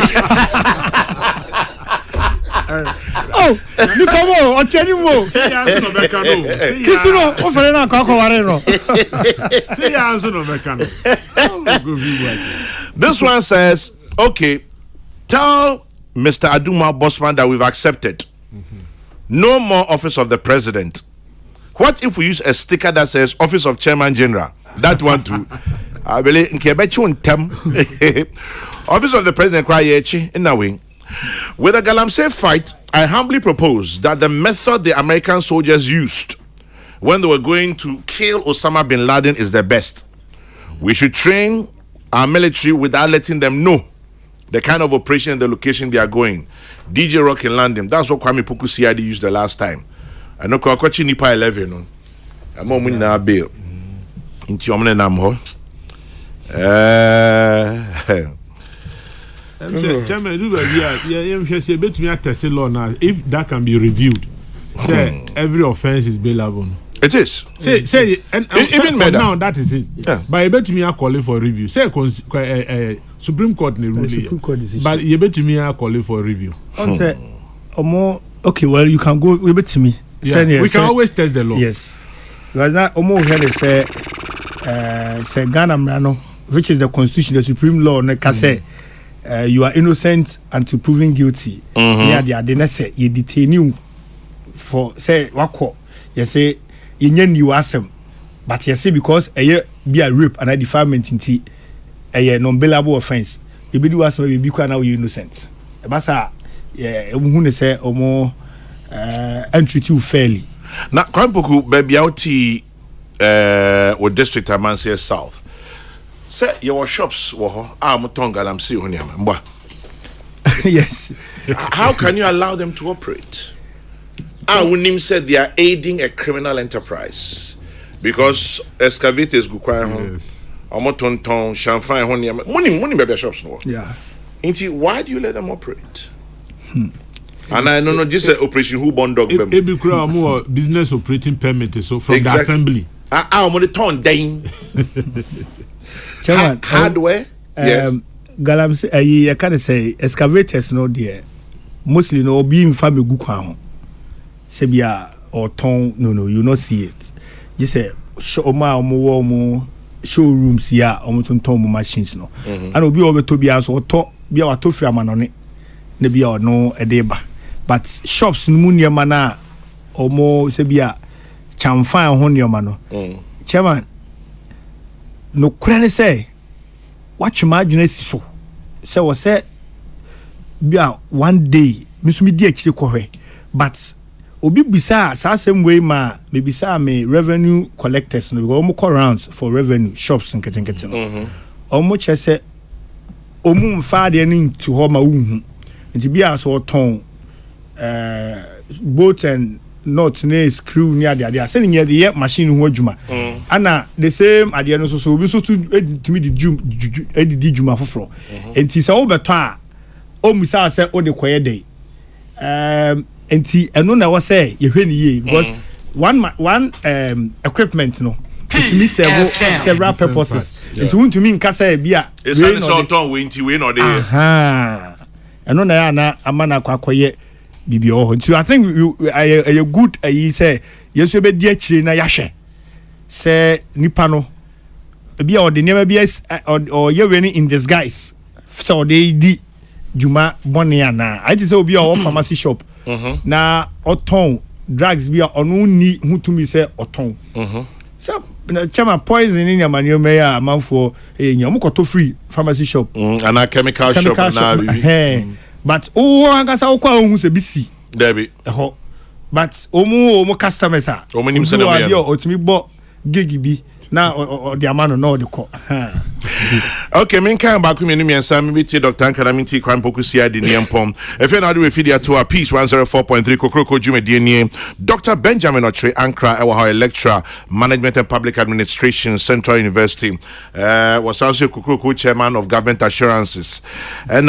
oh ni komo o teni mo say ya so beka no kisino wo fere na nka ko ware no say ya so no beka no. This one says, okay, tell Mr. Aduma Bosman that we've accepted no more office of the president. What if we use a sticker that says Office of Chairman General? That one too. I believe in Office of the President in a wing. With the Galamsey fight, I humbly propose that the method the American soldiers used when they were going to kill Osama bin Laden is the best. We should train our military without letting them know the kind of operation and the location they are going. DJ Rock in London. That's what Kwame Poku CID used the last time. I know Kokrokoo Nipa 11 no. I'm on na bail. Inti omne nam ho. Chairman, you say betumi attest law now if that can be reviewed. Say every offense is bailable. It is. Say and even murder. Now that is it. Yeah. But you bet me are calling for review. Say Supreme Court ne ruling. But you bet me are calling for review. Say okay, well you can go. You bet to me. Yeah. We can always test the law. Yes. Because now here they say Ghana Mrano, which is the constitution, the supreme law, can say you are innocent until proven guilty. Yeah, they say you detain you for say wako. You say you ask them, but you say because be a rape and a defilement in a non-bailable offense. You be do ask me be now you innocent. Basa who say more entry too fairly. Now Kokrokoo baby out with district Amansia South. Say your shops were Mutonga Galamsey Honyama. Yes. How can you allow them to operate? Unim said they are aiding a criminal enterprise because excavators go quiet home. Omotonton, Champagne, Honyama. Money baby shops no. Yeah. Why do you let them operate? And I know just say operation who bond dog them. Ebi kura more business operating permit so from the assembly. I'm on the town dying. Hardware. Yes. Galamsey, I can't say excavators no dear. Mostly no being family good crown. Sebia or town no you not see it. Just say show more showrooms here almost on town machines no. And will be over to be as or talk be our to frame on it. Nebi or no a deba. But shops munya mana or more sebia chamfan honyo mano. Chairman no crane say what you imagine so. Say was say be one day miss me dear chikore. But obi bisa sa same way ma maybe sa me revenue collectors no go mo rounds for revenue shops and ketenkete no. Omo che say omu mfa de ni to ho ma unhu. Nti bia so ton boat and not near screw near the idea sending the machine who juma ana the same idea no so we so to me the juma for enti say obeto a o musa say o de koye dey enti eno na was say ye hwe ni ye because one equipment no it means several purposes it won't to mean kasa bia it's so ton we nti we no dey eno na ya na amana kwakoye bibio so I think you a good you say yes you be die chire na yahwe say nipa no bia or the never be or you when in disguise so they di juma boni ana I just say obi or pharmacy shop na oton drugs bia onu ni hutumi say oton so chama poison in your manu me ya manfo nyam koto free pharmacy shop and a chemical shop na but angasa okwa ohun se bisi Debbie but omo customers are omo se na me otumi bo gigi bi na the amano no the call okay men kan ba ku me numi ensa me bi Dr. Ankara minti kwan poku sia de niempom if you na do feed to a piece 104.3 Kokrokoo Jumedie nie Dr. Benjamin Ochre Ankara e wa lecturer management and public administration Central University was also Kokrokoo chairman of government assurances and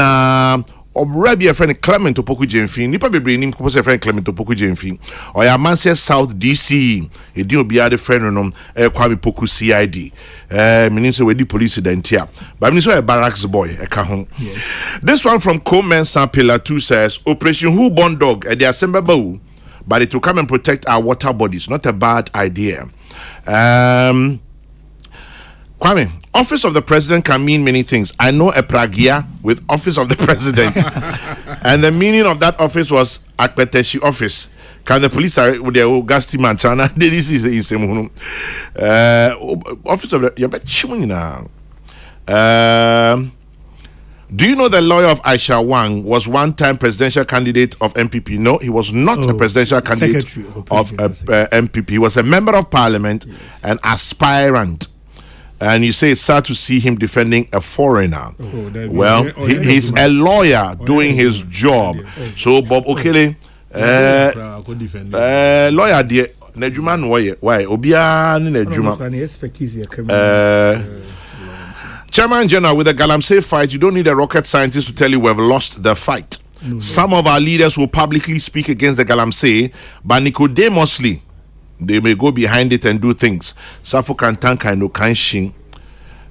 Obrabi a friend Clement Opoku Jemfi nipa bebre nim ko se friend Clement Opoku Jemfi or ya Manchester South DC e di obi ade friend no Kwame Poku CID meaning so we di police dentia but meaning so a barracks boy e ka ho this one from Coleman Pillar 2 says Operation Who Born Dog at the assembly but it will come and protect our water bodies not a bad idea Kwame, office of the president can mean many things. I know a pragia with office of the president. And the meaning of that office was Akpeteshi office. Can the police with their Gasti Manchana? This is the same office of the do you know the lawyer of Aisha Wang was one-time presidential candidate of MPP? No, he was not a presidential candidate of MPP. He was a member of parliament, an aspirant. And you say it's sad to see him defending a foreigner. Well, he's a lawyer doing his job. So Bob Okele, lawyer dear, Nejuma no why Obia ni Nejuma. Chairman General, with the Galamsey fight, you don't need a rocket scientist to tell you we've lost the fight. Some of our leaders will publicly speak against the Galamsey, but Nicodemously, they may go behind it and do things. Safo Kantanka no Kanshin.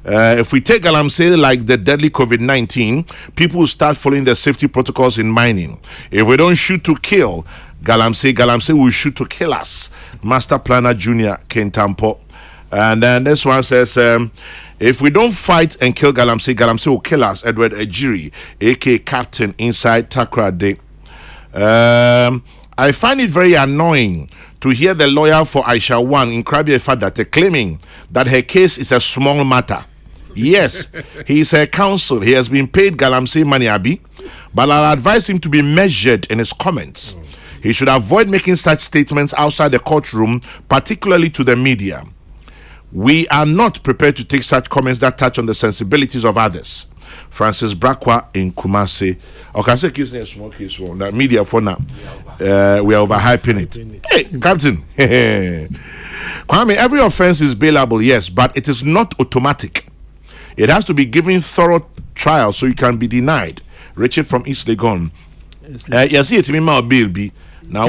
If we take Galamsey like the deadly COVID-19, people will start following the safety protocols in mining. If we don't shoot to kill Galamsey will shoot to kill us. Master Planner Junior Kentampo. And then this one says, if we don't fight and kill Galamsey will kill us. Edward Ejiri, aka Captain inside Takra Day. I find it very annoying to hear the lawyer for Aisha One in Krabia Fadate claiming that her case is a small matter. Yes, he is her counsel. He has been paid Galamsey money, Abi, but I'll advise him to be measured in his comments. He should avoid making such statements outside the courtroom, particularly to the media. We are not prepared to take such comments that touch on the sensibilities of others. Francis Brakwa in Kumasi. Okay, say kiss a small case for the media for now. We are overhyping it. Hey, Captain. Kwame, every offense is bailable, yes, but it is not automatic. It has to be given thorough trial so you can be denied. Richard from East Legon. You see, it's me my bail be. Now,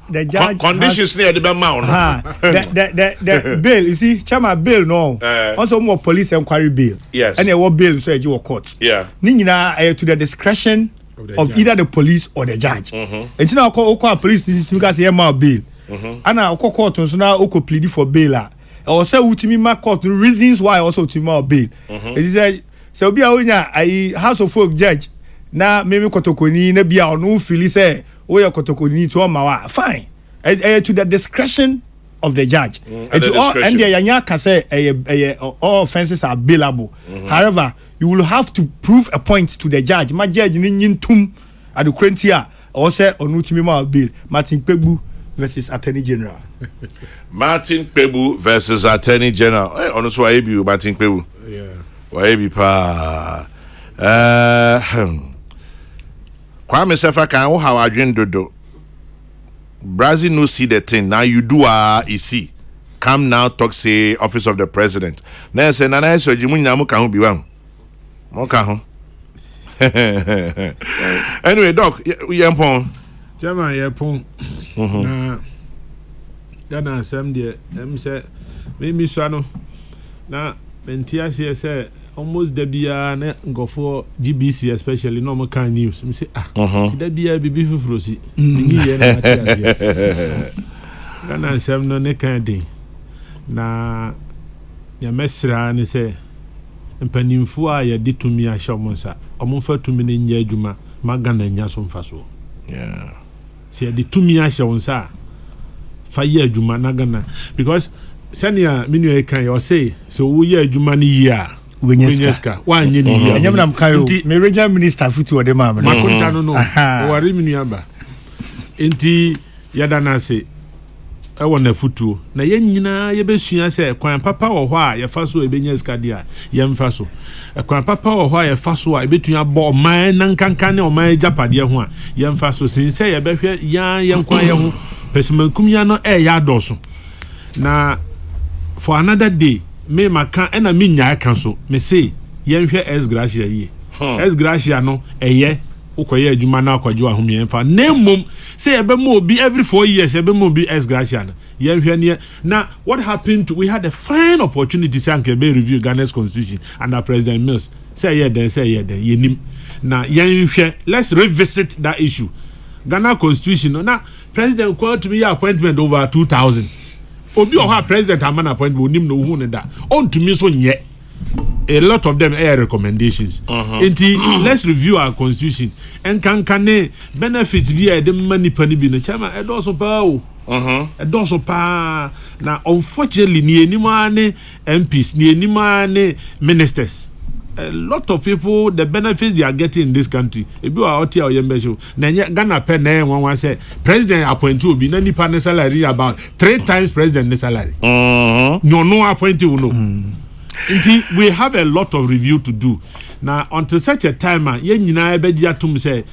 the judge conditions near the amount. The bail, you see, Chama bail no. Also more police inquiry bail. Yes. And what bail so you court. Yeah. Nina to the discretion of either the police or the judge. And now call police because he my bail. And now court so now oko plead for bail. Or say ultimate my court reasons why also to my bail. He said so be a house of folk judge. Na maybe kotokoni na bia onu feel say we are kotokoni to mawa fine to the discretion of the judge and the yanya can say all offenses are bailable. However, you will have to prove a point to the judge. My judge nin tum at the quentia or say onutimi bail. Martin Pebu versus Attorney General. Martin Pebu versus Attorney General. Hey, honestly, why be Martin Pebu? Yeah. Why be pa? Kwame Sefa can how I do. Brazil no see the thing. Now you do you see. Come now talk say office of the president. Now say nana so jimu nyamu kan bi wan. Mo kan ho. Anyway, doc, we yampon. Chama yampon. Na Ghana asem de em say me so no. Na mentia say almost the bia na go for GBC especially normal kind news. Me say the bia bibi fufrosi. Ni ye na tia. Ghana asem no ne kan din. Na ya mesra ne say mpanimfo a ye de tumi a hyemonsa. Omfa tumi ne nya adwuma magana nya so mfa so. Yeah. See the tumi a hyewonsa fa ye adwuma na Ghana because senia menu e kan you say so wo ye adwuma ni ye a Wenyeska wanye ni ye anyam kayo me regional minister futu ode ma makonta no wari menu aba enti yada na say e wona futu na ye nyina ye besua say kwan papa wo ho a ye fa so e benyeska dia ye mfa so kwan papa wo ho a ye fa so a e betua bo man na nkankan ne o man japade ho a ye mfa so sinse ye behwe ya ye nkwan ye ho pesimankum ya no e ya doso na for another day me maka ena me nya kan so me say yenhwe S gracia ye S gracia no eye ukoye adwuma na akwajo ahomye mfa na mum say ebe mo obi every 4 years ebe mo obi S gracia na yenhwe ne na what happened to we had a fine opportunity say anke be review Ghana's constitution under President Mills say yenim na yenhwe let's revisit that issue Ghana constitution no na president called to me appointment over 2000 obi o ha president amana appointment onim no hu ne da on to me so nye a lot of them air recommendations let's review our constitution and can benefits be the money pani bi no chama e do so pa o e do so pa na unfortunately ni enima ne MPs ni enima ne ministers a lot of people the benefits they are getting in this country ebi wa oti a oyembe show na Ghana pen na one say president appoint obi na nipa ne salary about 3 times president ne salary no appoint you no Indeed, we have a lot of review to do now until such a time ye nyina ebeji atum say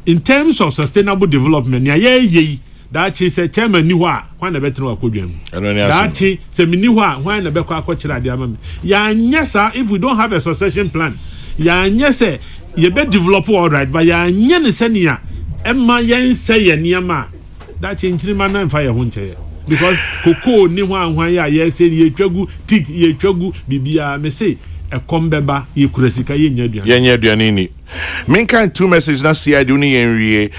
in terms of sustainable development ya ye that chi say chairman ni ho a kwan na betena akodwam that chi say me ni ho a kwan na bekọ akọkira de amam ya nya sa if we don't have a succession plan ya nya say ye be develop all right but ya nya ne senia emma yen say ye niam that chinchiri man na mfa ye ho nche because cocoa ni ho anwan ya ye say ye twagu tik ye twagu bibia me say e kombeba ye kurasika ye nya aduane ni Minkan two messages na see aduni enrie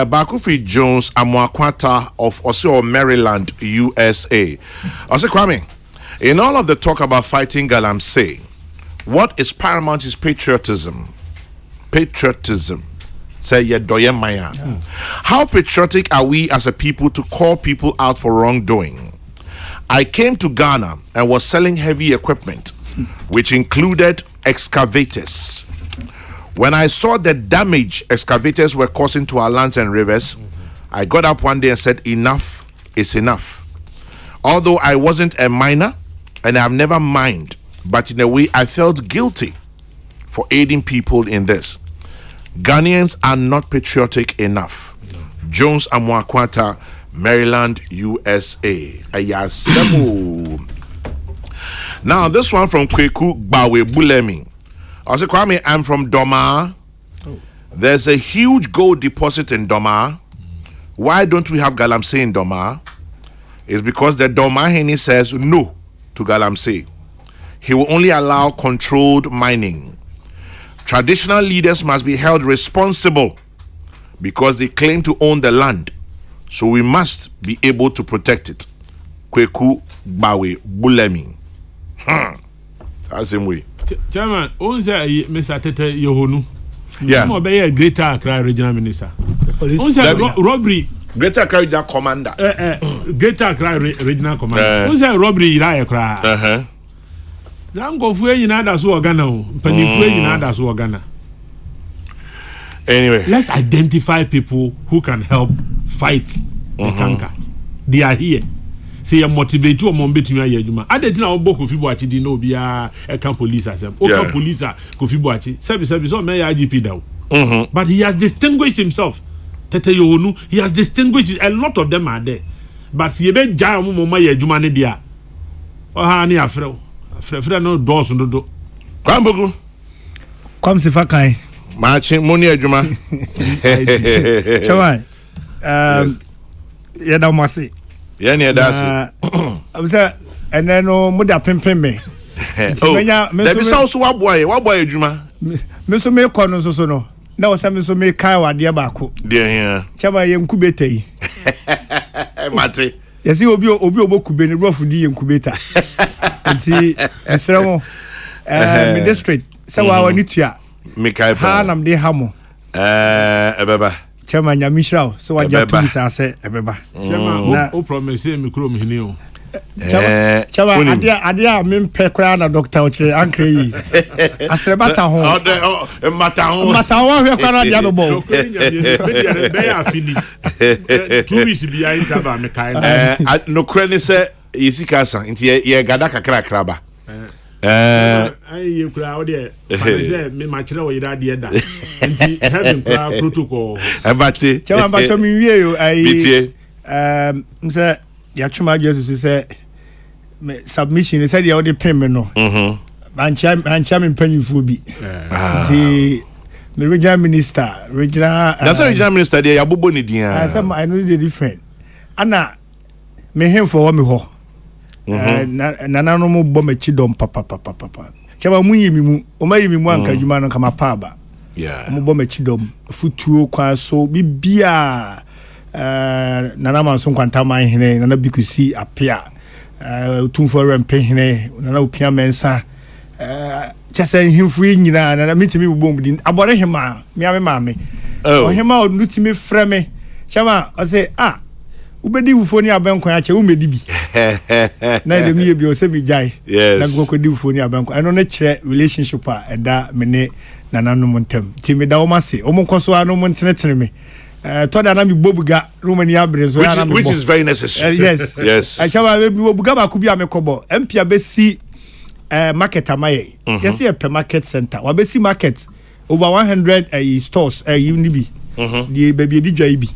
Bakufi Jones Amwakwata of Oseo Maryland USA. Ose Kwame, in all of the talk about fighting Galamsey, what is paramount is patriotism. Say yedoye maya. How patriotic are we as a people to call people out for wrongdoing? I came to Ghana and was selling heavy equipment, which included excavators. When I saw the damage excavators were causing to our lands and rivers, I got up one day and said, enough is enough. Although I wasn't a miner and I've never mined, but in a way I felt guilty for aiding people in this. Ghanaians are not patriotic enough. Jones Amwakwata, Maryland, USA. Ayasemu. Now this one from Kokrokoo Bawe Bulemi. I say, Kwame, I'm from Doma. There's a huge gold deposit in Doma. Why don't we have Galamsey in Doma? It's because the Doma Heni says no to Galamsey. He will only allow controlled mining. Traditional leaders must be held responsible because they claim to own the land. So we must be able to protect it. Kokrokoo Bawe Bulemi. That's the same way. Chairman, on say Mr. Tete Yohonu. Yeah. No be a Greater Accra Regional Minister. On say robbery. Greater Accra Regional Commander. Greater Accra Regional Commander. On say robbery ira Accra. Zango fu nyina da so Ghana o. Panifu nyina da so Ghana. Anyway, let's identify people who can help fight the canker. They are here. Say you motivate you on between your juma. I didn't know about Kofi Boachi di no be a police as them. Okay, police Kofi Boachi. Service so may IGP down. But he has distinguished himself. Tete Yohonu, he has distinguished. A lot of them are there. But see be jai omo ma ye juma ne dia. O ha ni afre. Afre no doors no do. Kwambogu. Come si fakai. Machi moni ejuma. Chawan. Ya da masi. Yeah, near that's I was and then no muda pimpin me. There be so what boy, Juma? Miso me kono so no. Na wasa miso me kai wa dia baako. Dear here. Chaba ye nkubeta yi. Mate. Yesi obi obokube ni rofu di ye nkubeta. Nti esremo me district se wa wani tua. Me kai pa. Ha nam de hamo. Ebeba. Chama nyamishraw so waja tumi ase ebeba. Chama o promise me krom hini o. Chama adia mempe kra na doctor o che anka yi. Asrebata ho. Mata ho hwe kwa na dia no bo. Be ya fini. 2 weeks bi ya intaba me kai na. No krani se yisika san nti ye gada kakra kraba. Ai kura o de panese me ma kire wo yira de da nti having kura protocol abati chama ba to mi wie yo ai bitie mse ya twema Jesus say submission say de o de pin me no ancha me mpanyifo bi nti me regional minister that's regional minister there ya bobo ni dia I know the different ana me hem for me ho nana no mo bɔ machi dom papa chaba munyi mimu o mayi mimu anka djuma no kama paaba mo bɔ machi dom futuo kwa so bibia nana manso kwanta man hene nana bikusi apia tumfo rempe hene nana opia mensa chese himfu nyina nana mitimi bobom din abore hema miame maame o hema o nutimi freme chama o say ubedi ufoni abenko ya che umedi bi na dem ye bi o se bi jai na goko di ufoni abenko eno na kire relationship a eda mene nananom ntem ti me da o mase o monkoso anu mo ntenetene me to da na mi bobuga romani abre so ya na which is very necessary. Yes achawa be bobuga ba ku bi amekobo empia be si market amaye yes e per market center wa be si market over 100 stores ni bi di baby di dwai bi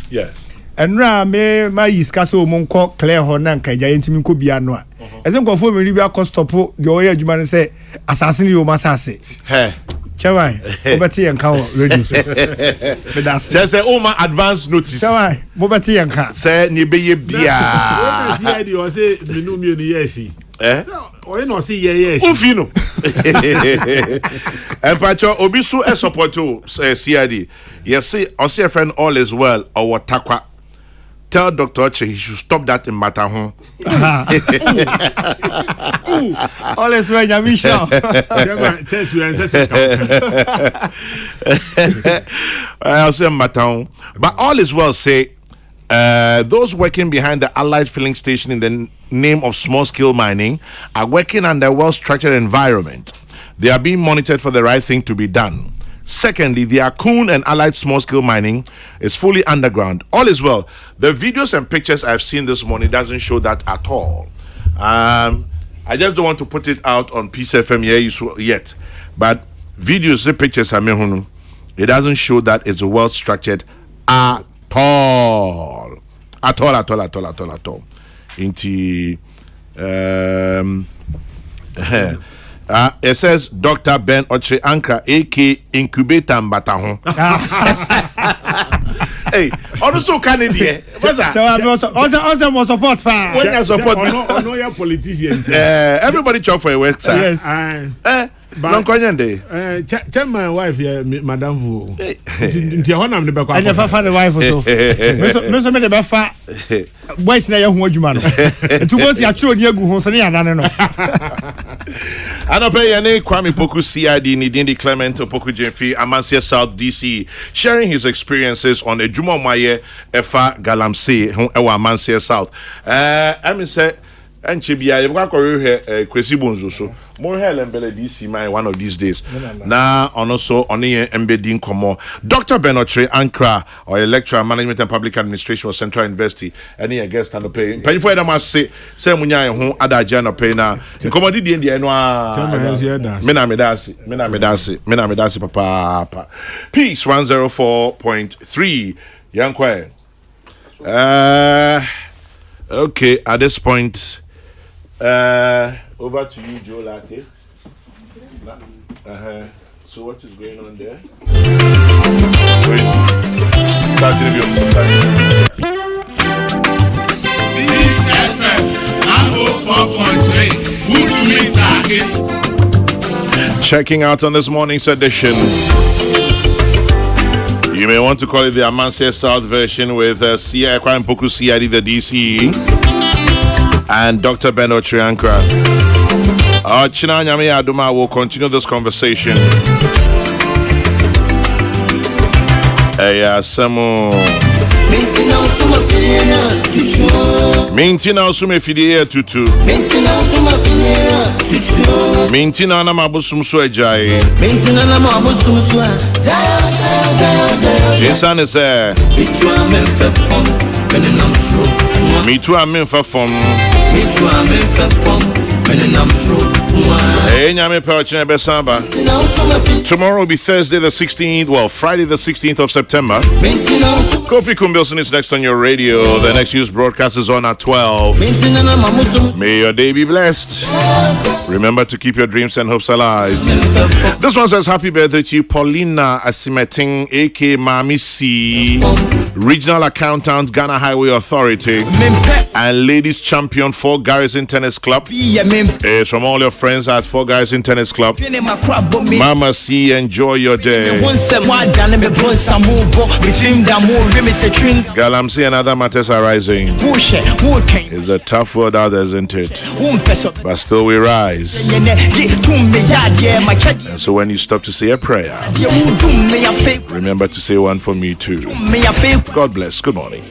enra me ma yiska so monko clear ho na nka gya yentimi ko bia no a eze nkofo me ri bia ko stop de oya adwuma ne se assassin yo masase Chawai, Bobati and Cow radio. Just say, my advance notice. Chawai, Bobati and Cat. Say, Nibby Bia. CID or say, Minumi Yeshi. Or you know, see, yes. Ufino. And Pacho, Obisu, a support to CID. Yes, see, I see a friend, all is well, or what Takwa. Tell Dr. Oche he should stop that in Matahon. All is well, Yamisha. I'll say Matahon. But all is well, say, those working behind the Allied filling station in the name of small-scale mining are working under a well-structured environment. They are being monitored for the right thing to be done. Secondly, the Akun and Allied small-scale mining is fully underground. All is well. The videos and pictures I've seen this morning doesn't show that at all. I just don't want to put it out on Peace FM yet. But videos and pictures, it doesn't show that it's well-structured at all. At all. It says Dr. Ben Oche Ankra, aka Incubator Mbatahon. Hey, also Canadian. What's that? Also more support. When you support, no, you're politician. Everybody chop for a website. Yes. But tell my wife, Madame Vu. I never found a wife or so. Mr. Medebafa, West Naya Human. To go see a true Yagu Hosania. I don't pay any Kwame Poku CID Nidindi Clement Opoku Jenfi, Amansia South DC, sharing his experiences on a Juma Maye Efa Galamsey, Ewa Amansia South. I mean, say, and Chibia, you've got to Kwesi Bonzo. So, more hell and Bele DC, my one of these days. Now, on also on the embedding Komo. Dr. Benotre Ankra, or a lecturer in management and public administration of Central University, any guest and pay. Pay for them, I say, Munya, who other Jana pay now. Commodity in the Menamedasi, Papa. Peace 104.3. Young quiet. Okay, at this point, over to you, Joe Latte. So what is going on there? Checking out on this morning's edition. You may want to call it the Amansia South version with Kwame Poku CID, the DC, and Dr. Beno Triankra. China Nyame Aduma will continue this conversation. Mintina Sume Fidea Tutu. Mintina Namabusum Suejai. Mintina Namabusum Suejai. Yes, I say. Me too, I'm in for fun. Tomorrow will be Thursday the 16th, well, Friday the 16th of September. Kofi Kumbilson is next on your radio. The next news broadcast is on at 12. May your day be blessed. Remember to keep your dreams and hopes alive. This one says happy birthday to you, Paulina Asimeting, aka Mami C, Regional Accountant, Ghana Highway Authority, and Ladies Champion for Garrison Tennis Club. It's from all your friends at Four Guys in Tennis Club. Mama C, enjoy your day. Galamsey and other matters are rising. It's a tough world out there, isn't it? But still we rise. And so when you stop to say a prayer, remember to say one for me too. God bless. Good morning.